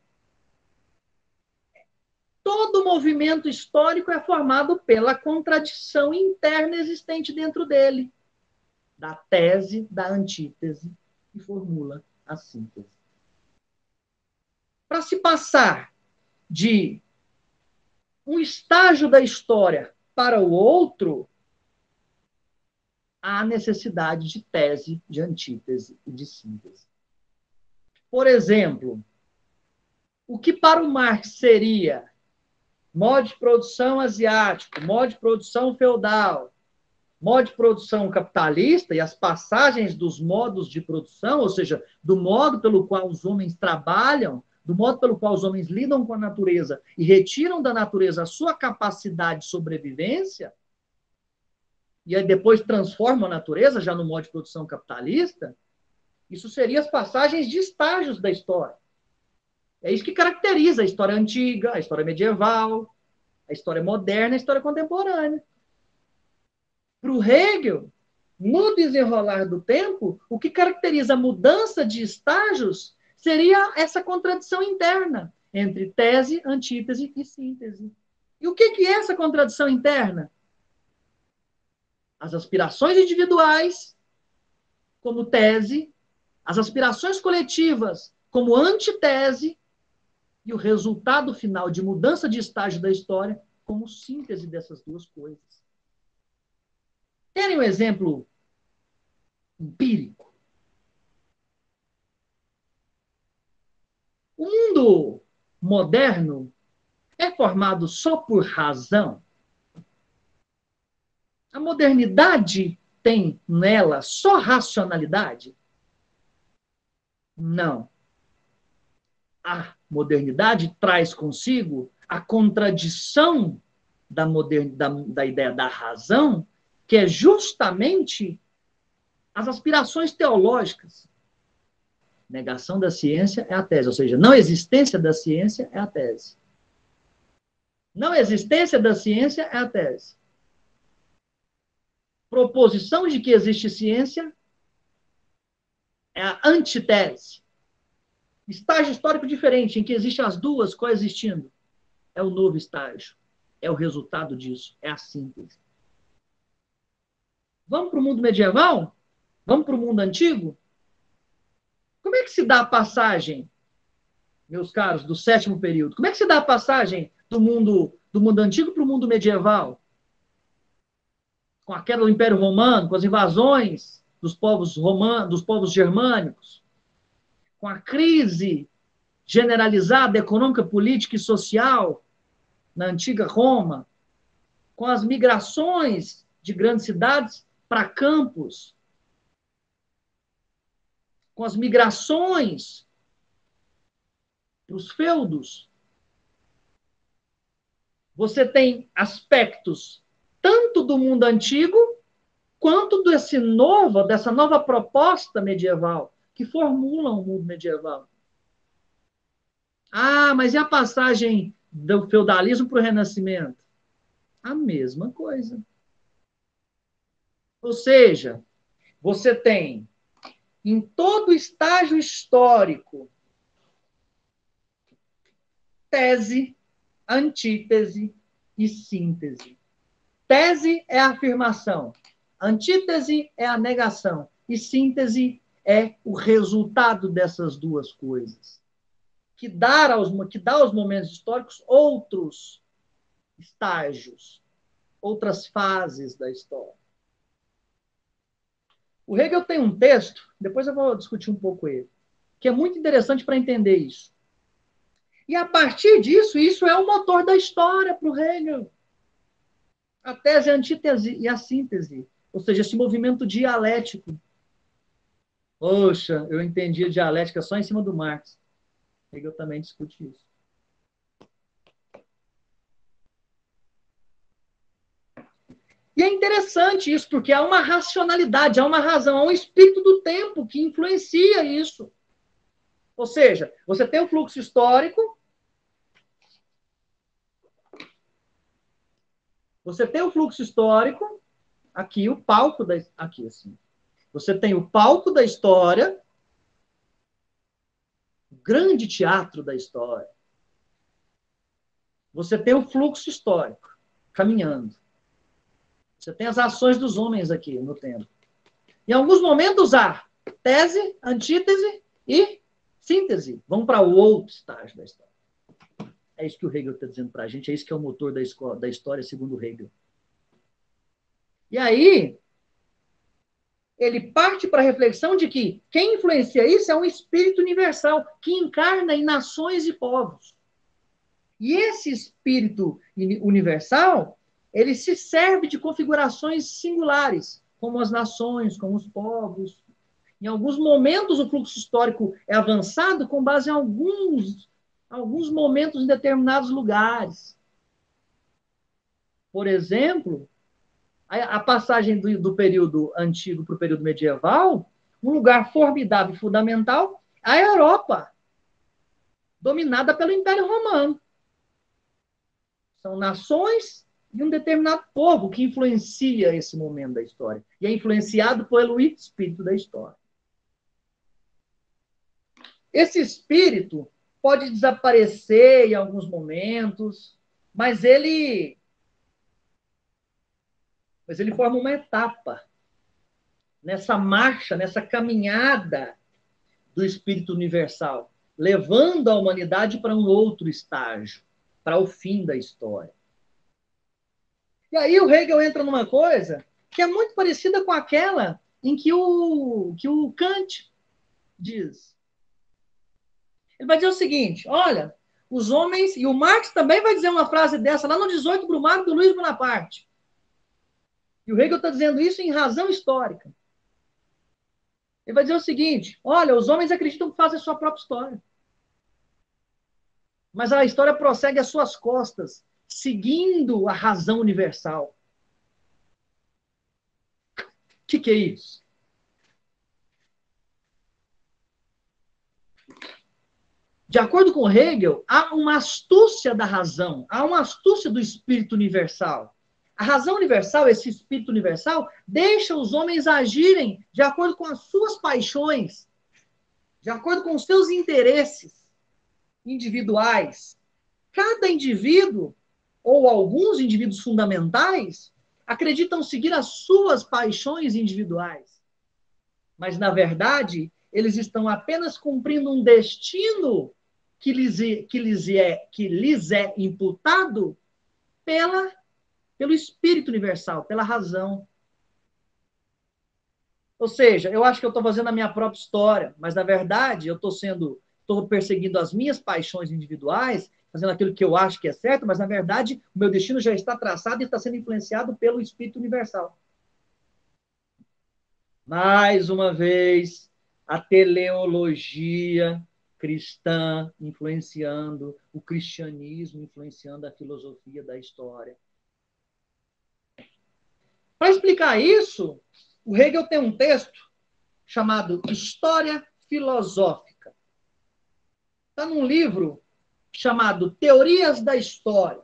todo movimento histórico é formado pela contradição interna existente dentro dele, da tese, da antítese, que formula a síntese. Para se passar de um estágio da história para o outro, há necessidade de tese, de antítese e de síntese. Por exemplo, o que para o Marx seria modo de produção asiático, modo de produção feudal, modo de produção capitalista e as passagens dos modos de produção, ou seja, do modo pelo qual os homens trabalham, do modo pelo qual os homens lidam com a natureza e retiram da natureza a sua capacidade de sobrevivência, e aí depois transformam a natureza já no modo de produção capitalista, isso seria as passagens de estágios da história. É isso que caracteriza a história antiga, a história medieval, a história moderna, a história contemporânea. Para o Hegel, no desenrolar do tempo, o que caracteriza a mudança de estágios seria essa contradição interna entre tese, antítese e síntese. E o que é essa contradição interna? As aspirações individuais como tese, as aspirações coletivas como antitese e o resultado final de mudança de estágio da história como síntese dessas duas coisas. Querem um exemplo empírico? O mundo moderno é formado só por razão? A modernidade tem nela só racionalidade? Não. A modernidade traz consigo a contradição da ideia da razão, que é justamente as aspirações teológicas. Negação da ciência é a tese, ou seja, não existência da ciência é a tese. Não existência da ciência é a tese. Proposição de que existe ciência é a antitese. Estágio histórico diferente, em que existem as duas coexistindo, é o novo estágio. É o resultado disso, é a síntese. Vamos para o mundo medieval? Vamos para o mundo antigo? Como é que se dá a passagem, meus caros, do sétimo período? Como é que se dá a passagem do mundo antigo para o mundo medieval? Com a queda do Império Romano, com as invasões dos povos romanos, dos povos germânicos, com a crise generalizada econômica, política e social na antiga Roma, com as migrações de grandes cidades para campos, com as migrações para os feudos. Você tem aspectos tanto do mundo antigo quanto dessa nova proposta medieval, que formulam o mundo medieval. Ah, mas e a passagem do feudalismo para o Renascimento? A mesma coisa. Ou seja, você tem em todo estágio histórico tese, antítese e síntese. Tese é a afirmação, antítese é a negação e síntese é o resultado dessas duas coisas, que dá aos momentos históricos outros estágios, outras fases da história. O Hegel tem um texto, depois eu vou discutir um pouco ele, que é muito interessante para entender isso. E a partir disso, isso é o motor da história para o Hegel. A tese, a antítese e a síntese, ou seja, esse movimento dialético. Poxa, eu entendi a dialética só em cima do Marx. Hegel também discute isso. E é interessante isso, porque há uma racionalidade, há uma razão, há um espírito do tempo que influencia isso. Ou seja, você tem o fluxo histórico, aqui o palco aqui assim. Você tem o palco da história, o grande teatro da história. Você tem o fluxo histórico caminhando. Você tem as ações dos homens aqui no tempo. Em alguns momentos há tese, antítese e síntese. Vamos para o outro estágio da história. É isso que o Hegel está dizendo para a gente, é isso que é o motor da história, segundo Hegel. E aí, ele parte para a reflexão de que quem influencia isso é um espírito universal, que encarna em nações e povos. E esse espírito universal, ele se serve de configurações singulares, como as nações, como os povos. Em alguns momentos, o fluxo histórico é avançado com base em alguns momentos em determinados lugares. Por exemplo, a passagem do período antigo para o período medieval, um lugar formidável e fundamental, a Europa, dominada pelo Império Romano. São nações de um determinado povo que influencia esse momento da história. E é influenciado pelo espírito da história. Esse espírito pode desaparecer em alguns momentos, mas ele forma uma etapa nessa marcha, nessa caminhada do espírito universal, levando a humanidade para um outro estágio, para o fim da história. E aí o Hegel entra numa coisa que é muito parecida com aquela em que o Kant diz. Ele vai dizer o seguinte, olha, os homens, e o Marx também vai dizer uma frase dessa lá no 18 Brumário do Luiz Bonaparte. E o Hegel está dizendo isso em razão histórica. Ele vai dizer o seguinte, olha, os homens acreditam que fazem a sua própria história. Mas a história prossegue às suas costas, seguindo a razão universal. O que é isso? De acordo com Hegel, há uma astúcia da razão, há uma astúcia do espírito universal. A razão universal, esse espírito universal, deixa os homens agirem de acordo com as suas paixões, de acordo com os seus interesses individuais. Cada indivíduo, ou alguns indivíduos fundamentais, acreditam seguir as suas paixões individuais. Mas, na verdade, eles estão apenas cumprindo um destino que lhes é imputado pelo espírito universal, pela razão. Ou seja, eu acho que eu estou fazendo a minha própria história, mas, na verdade, eu estou perseguindo as minhas paixões individuais, fazendo aquilo que eu acho que é certo, mas, na verdade, o meu destino já está traçado e está sendo influenciado pelo espírito universal. Mais uma vez, a teleologia cristã influenciando o cristianismo, influenciando a filosofia da história. Para explicar isso, o Hegel tem um texto chamado História Filosófica. Está num livro chamado Teorias da História,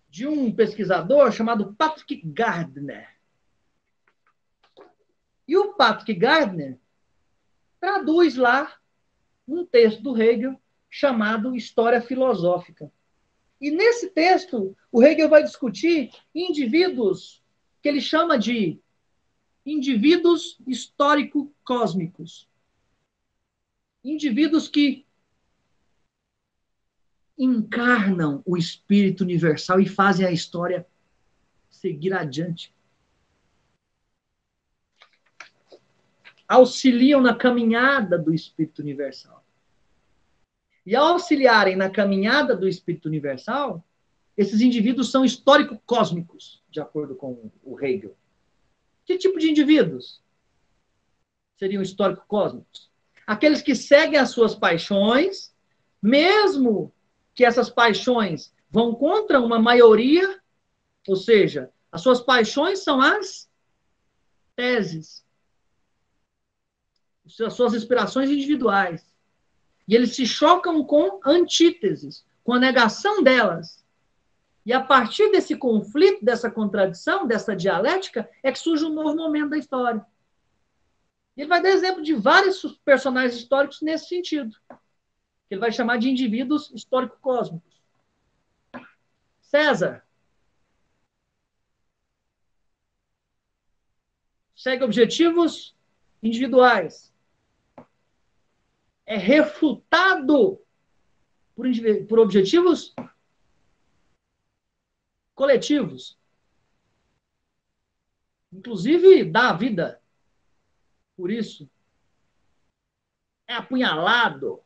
de um pesquisador chamado Patrick Gardner. E o Patrick Gardner traduz lá um texto do Hegel chamado História Filosófica. E nesse texto, o Hegel vai discutir indivíduos que ele chama de indivíduos histórico-cósmicos. Indivíduos que encarnam o espírito universal e fazem a história seguir adiante. Auxiliam na caminhada do espírito universal. E ao auxiliarem na caminhada do espírito universal, esses indivíduos são histórico-cósmicos, de acordo com o Hegel. Que tipo de indivíduos seriam histórico-cósmicos? Aqueles que seguem as suas paixões, mesmo que essas paixões vão contra uma maioria, ou seja, as suas paixões são as teses, as suas inspirações individuais. E eles se chocam com antíteses, com a negação delas. E a partir desse conflito, dessa contradição, dessa dialética, é que surge um novo momento da história. Ele vai dar exemplo de vários personagens históricos nesse sentido. Que ele vai chamar de indivíduos histórico-cósmicos. César segue objetivos individuais. É refutado por objetivos coletivos. Inclusive, dá a vida por isso. É apunhalado,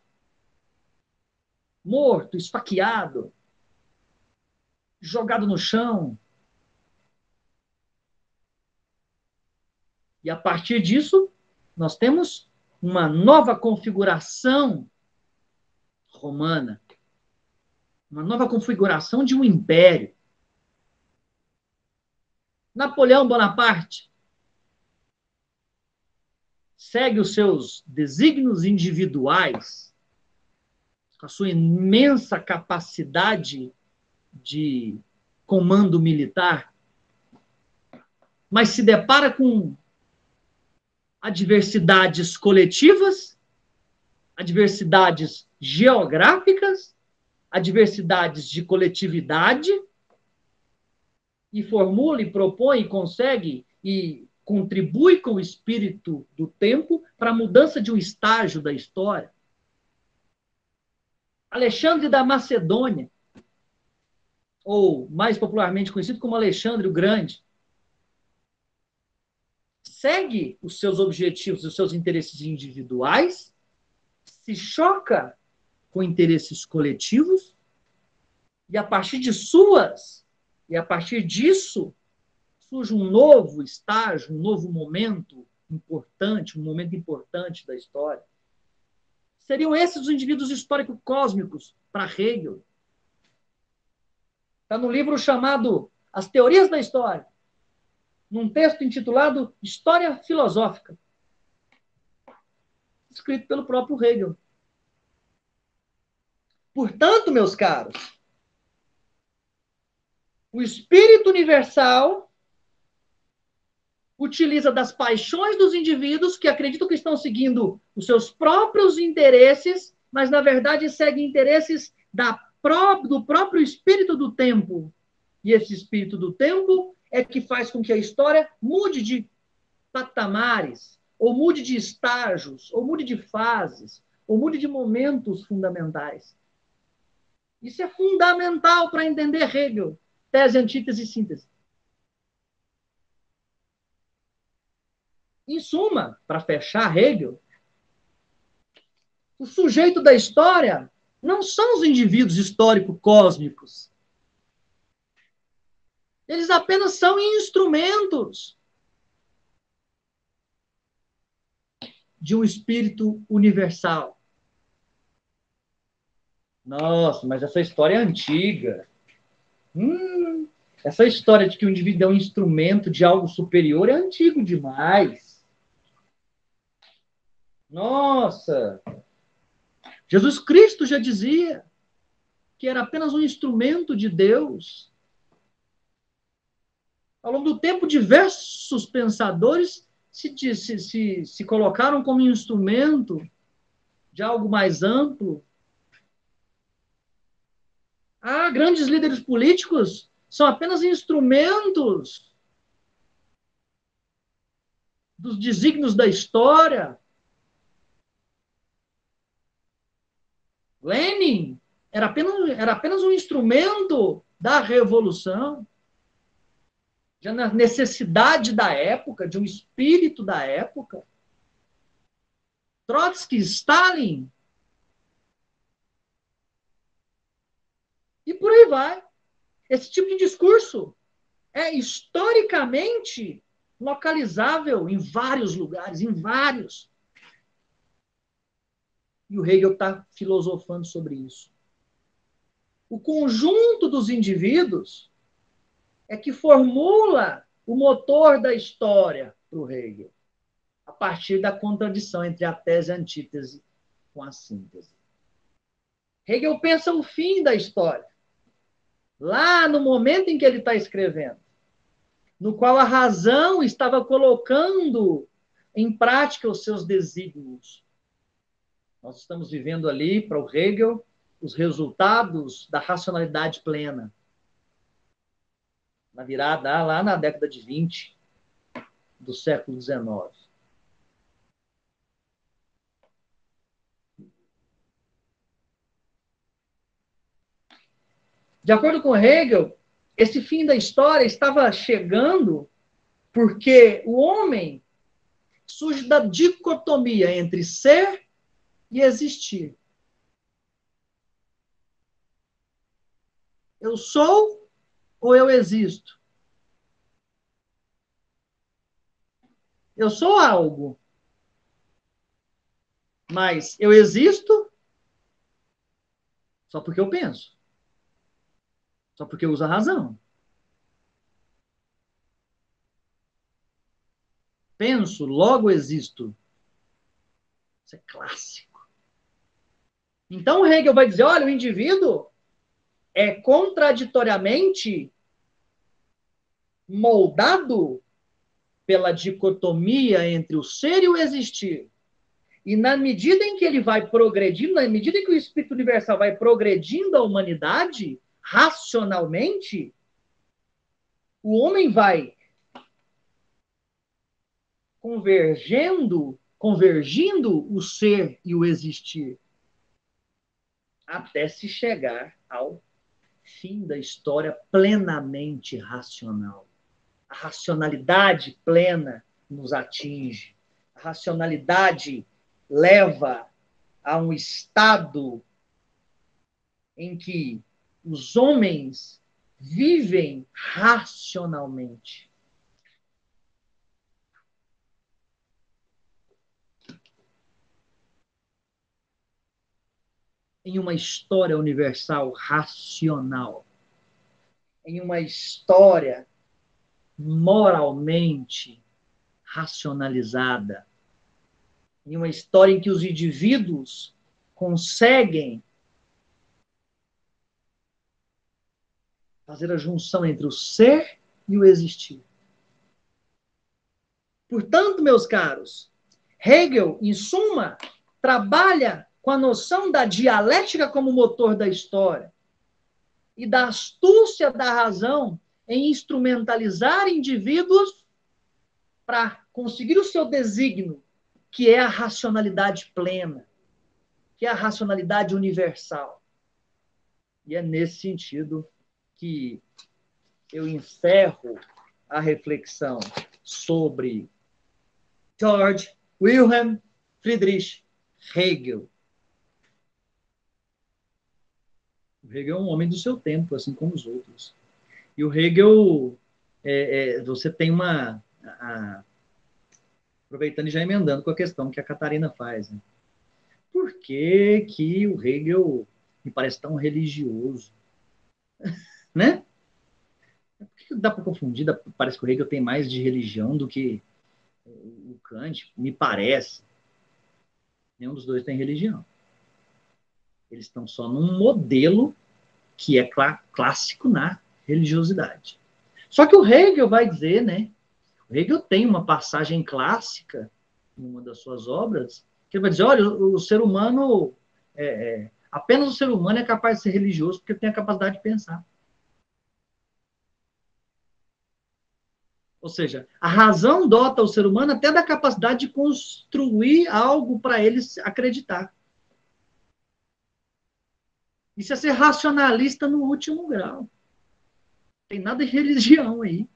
morto, esfaqueado, jogado no chão, E a partir disso, nós temos uma nova configuração romana, uma nova configuração de um império. Napoleão Bonaparte segue os seus desígnios individuais, com a sua imensa capacidade de comando militar, mas se depara com adversidades coletivas, adversidades geográficas, adversidades de coletividade, e formula, e propõe, e consegue, e contribui com o espírito do tempo para a mudança de um estágio da história. Alexandre da Macedônia, ou mais popularmente conhecido como Alexandre o Grande, segue os seus objetivos e os seus interesses individuais, se choca com interesses coletivos, e a partir disso, surge um novo estágio, um novo momento importante, um momento importante da história. Seriam esses os indivíduos histórico-cósmicos para Hegel. Está no livro chamado As Teorias da História, num texto intitulado História Filosófica, escrito pelo próprio Hegel. Portanto, meus caros, o espírito universal utiliza das paixões dos indivíduos que acreditam que estão seguindo os seus próprios interesses, mas, na verdade, seguem interesses do próprio espírito do tempo. E esse espírito do tempo é que faz com que a história mude de patamares, ou mude de estágios, ou mude de fases, ou mude de momentos fundamentais. Isso é fundamental para entender Hegel, tese, antítese e síntese. Em suma, para fechar Hegel, o sujeito da história não são os indivíduos histórico-cósmicos. Eles apenas são instrumentos de um espírito universal. Nossa, mas essa história é antiga. Essa história de que o indivíduo é um instrumento de algo superior é antigo demais. Nossa! Jesus Cristo já dizia que era apenas um instrumento de Deus. Ao longo do tempo, diversos pensadores se colocaram como instrumento de algo mais amplo. Grandes líderes políticos são apenas instrumentos dos desígnios da história. Lenin era apenas um instrumento da revolução, já na necessidade da época, de um espírito da época. Trotsky, Stalin. E por aí vai. Esse tipo de discurso é historicamente localizável em vários lugares, em vários. E o Hegel está filosofando sobre isso. O conjunto dos indivíduos é que formula o motor da história para o Hegel, a partir da contradição entre a tese e a antítese com a síntese. Hegel pensa o fim da história, lá no momento em que ele está escrevendo, no qual a razão estava colocando em prática os seus desígnios. Nós estamos vivendo ali, para o Hegel, os resultados da racionalidade plena. Na virada, lá na década de 20 do século XIX. De acordo com Hegel, esse fim da história estava chegando porque o homem surge da dicotomia entre ser e existir. Eu sou ou eu existo? Eu sou algo. Mas eu existo só porque eu penso. Só porque eu uso a razão. Penso, logo existo. Isso é clássico. Então Hegel vai dizer, olha, o indivíduo é contraditoriamente moldado pela dicotomia entre o ser e o existir. E na medida em que ele vai progredindo, na medida em que o espírito universal vai progredindo a humanidade, racionalmente, o homem vai convergindo o ser e o existir, até se chegar ao fim da história plenamente racional. A racionalidade plena nos atinge. A racionalidade leva a um estado em que os homens vivem racionalmente. Em uma história universal racional. Em uma história moralmente racionalizada. Em uma história em que os indivíduos conseguem fazer a junção entre o ser e o existir. Portanto, meus caros, Hegel, em suma, trabalha com a noção da dialética como motor da história e da astúcia da razão em instrumentalizar indivíduos para conseguir o seu desígnio, que é a racionalidade plena, que é a racionalidade universal. E é nesse sentido que eu encerro a reflexão sobre Georg Wilhelm Friedrich Hegel. O Hegel é um homem do seu tempo, assim como os outros. E o Hegel, você tem uma... aproveitando e já emendando com a questão que a Catarina faz. Né? Por que que o Hegel me parece tão religioso? Né? Por que dá para confundir? Parece que o Hegel tem mais de religião do que o Kant, me parece. Nenhum dos dois tem religião. Eles estão só num modelo que é clássico na religiosidade. Só que o Hegel vai dizer, né? O Hegel tem uma passagem clássica em uma das suas obras, que ele vai dizer, olha, o ser humano, apenas o ser humano é capaz de ser religioso porque tem a capacidade de pensar. Ou seja, a razão dota o ser humano até da capacidade de construir algo para ele acreditar. Isso é ser racionalista no último grau. Não tem nada de religião aí.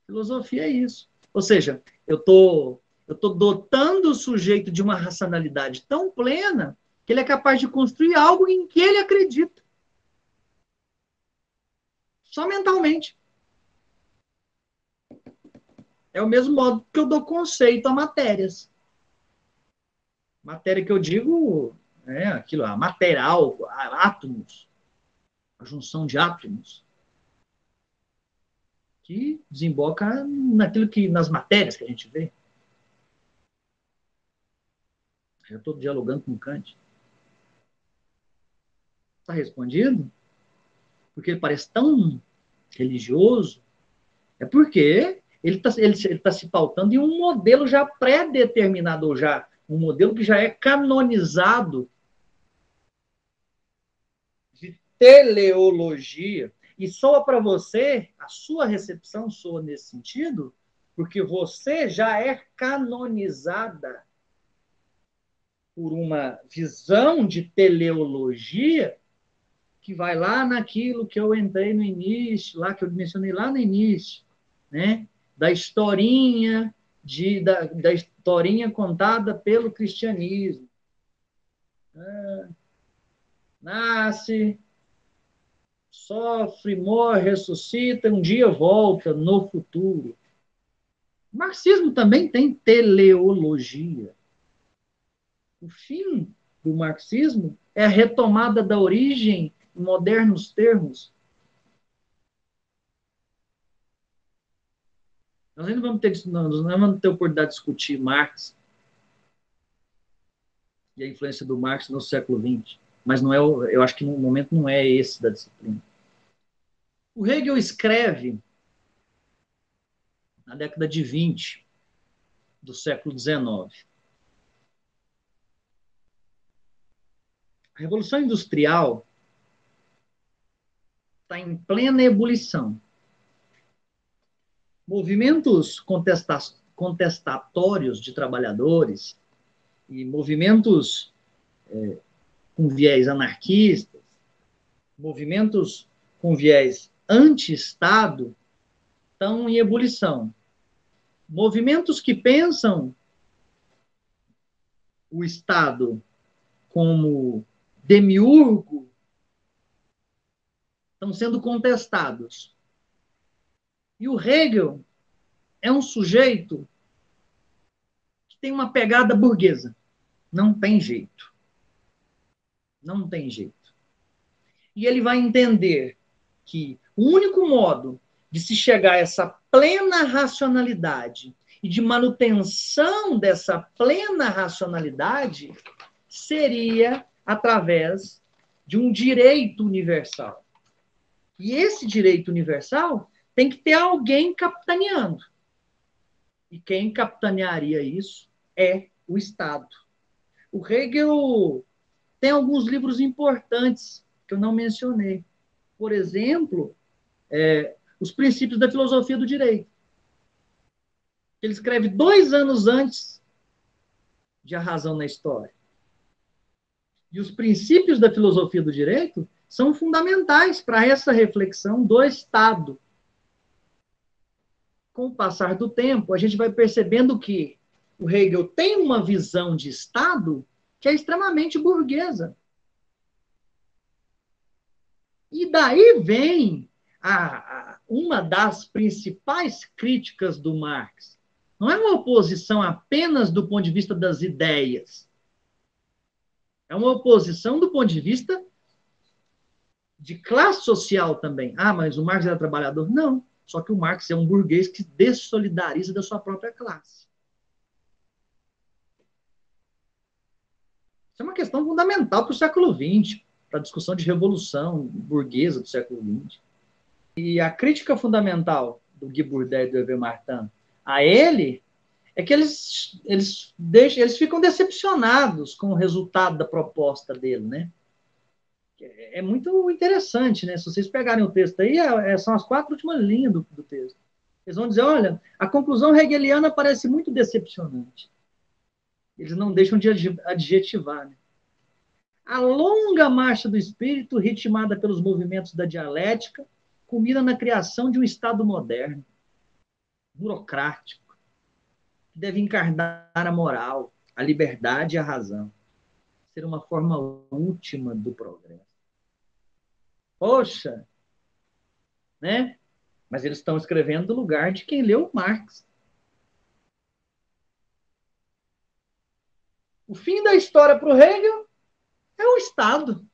Filosofia é isso. Ou seja, eu tô dotando o sujeito de uma racionalidade tão plena que ele é capaz de construir algo em que ele acredita. Só mentalmente. É o mesmo modo que eu dou conceito a matérias. Matéria que eu digo é aquilo, a material, átomos, a junção de átomos, que desemboca naquilo que, nas matérias que a gente vê. Eu estou dialogando com o Kant. Está respondido? Porque ele parece tão religioso? É porque ele tá se pautando em um modelo já pré-determinado, ou já um modelo que já é canonizado de teleologia. E soa para você, a sua recepção soa nesse sentido, porque você já é canonizada por uma visão de teleologia que vai lá naquilo que eu entrei no início, lá que eu mencionei lá no início, né? Da historinha, da historinha contada pelo cristianismo. Nasce, sofre, morre, ressuscita, um dia volta no futuro. O marxismo também tem teleologia. O fim do marxismo é a retomada da origem em modernos termos. Nós ainda vamos ter, nós não vamos ter oportunidade de discutir Marx e a influência do Marx no século XX, mas não é, eu acho que no momento não é esse da disciplina. O Hegel escreve na década de 20 do século XIX. A Revolução Industrial está em plena ebulição. Movimentos contestatórios de trabalhadores e movimentos com viés anarquistas, movimentos com viés anti-Estado, estão em ebulição. Movimentos que pensam o Estado como demiurgo estão sendo contestados. E o Hegel é um sujeito que tem uma pegada burguesa. Não tem jeito. Não tem jeito. E ele vai entender que o único modo de se chegar a essa plena racionalidade e de manutenção dessa plena racionalidade seria através de um direito universal. E esse direito universal tem que ter alguém capitaneando. E quem capitanearia isso é o Estado. O Hegel tem alguns livros importantes que eu não mencionei. Por exemplo, Os Princípios da Filosofia do Direito. Ele escreve 2 anos antes de A Razão na História. E os princípios da filosofia do direito são fundamentais para essa reflexão do Estado. Com o passar do tempo, a gente vai percebendo que o Hegel tem uma visão de Estado que é extremamente burguesa. E daí vem uma das principais críticas do Marx. Não é uma oposição apenas do ponto de vista das ideias. É uma oposição do ponto de vista de classe social também. Ah, mas o Marx era trabalhador? Não. Só que o Marx é um burguês que dessolidariza da sua própria classe. Isso é uma questão fundamental para o século XX, para a discussão de revolução burguesa do século XX. E a crítica fundamental do Guy Bourdieu e do Hervé Martin a ele é que eles ficam decepcionados com o resultado da proposta dele, né? É muito interessante, né? Se vocês pegarem o texto aí, são as 4 últimas linhas do texto. Eles vão dizer, olha, a conclusão hegeliana parece muito decepcionante. Eles não deixam de adjetivar, né? A longa marcha do espírito, ritmada pelos movimentos da dialética, culmina na criação de um Estado moderno, burocrático, que deve encarnar a moral, a liberdade e a razão. Ser uma forma última do progresso. Poxa! Né? Mas eles estão escrevendo do lugar de quem leu Marx. O fim da história para o Hegel é o Estado.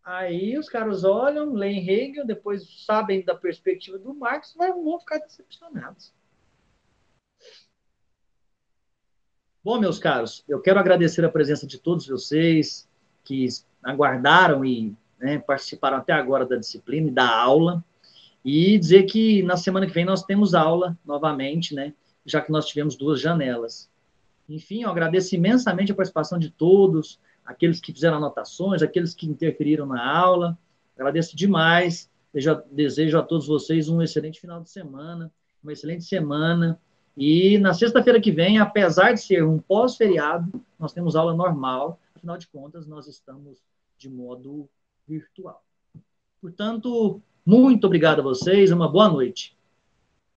Aí os caras olham, leem Hegel, depois sabem da perspectiva do Marx, vão ficar decepcionados. Bom, meus caros, eu quero agradecer a presença de todos vocês que aguardaram e participaram até agora da disciplina e da aula, e dizer que na semana que vem nós temos aula novamente, né, já que nós tivemos 2 janelas. Enfim, eu agradeço imensamente a participação de todos, aqueles que fizeram anotações, aqueles que interferiram na aula. Agradeço demais. Desejo a todos vocês um excelente final de semana, uma excelente semana. E na sexta-feira que vem, apesar de ser um pós-feriado, nós temos aula normal. Afinal de contas, nós estamos de modo virtual. Portanto, muito obrigado a vocês. Uma boa noite.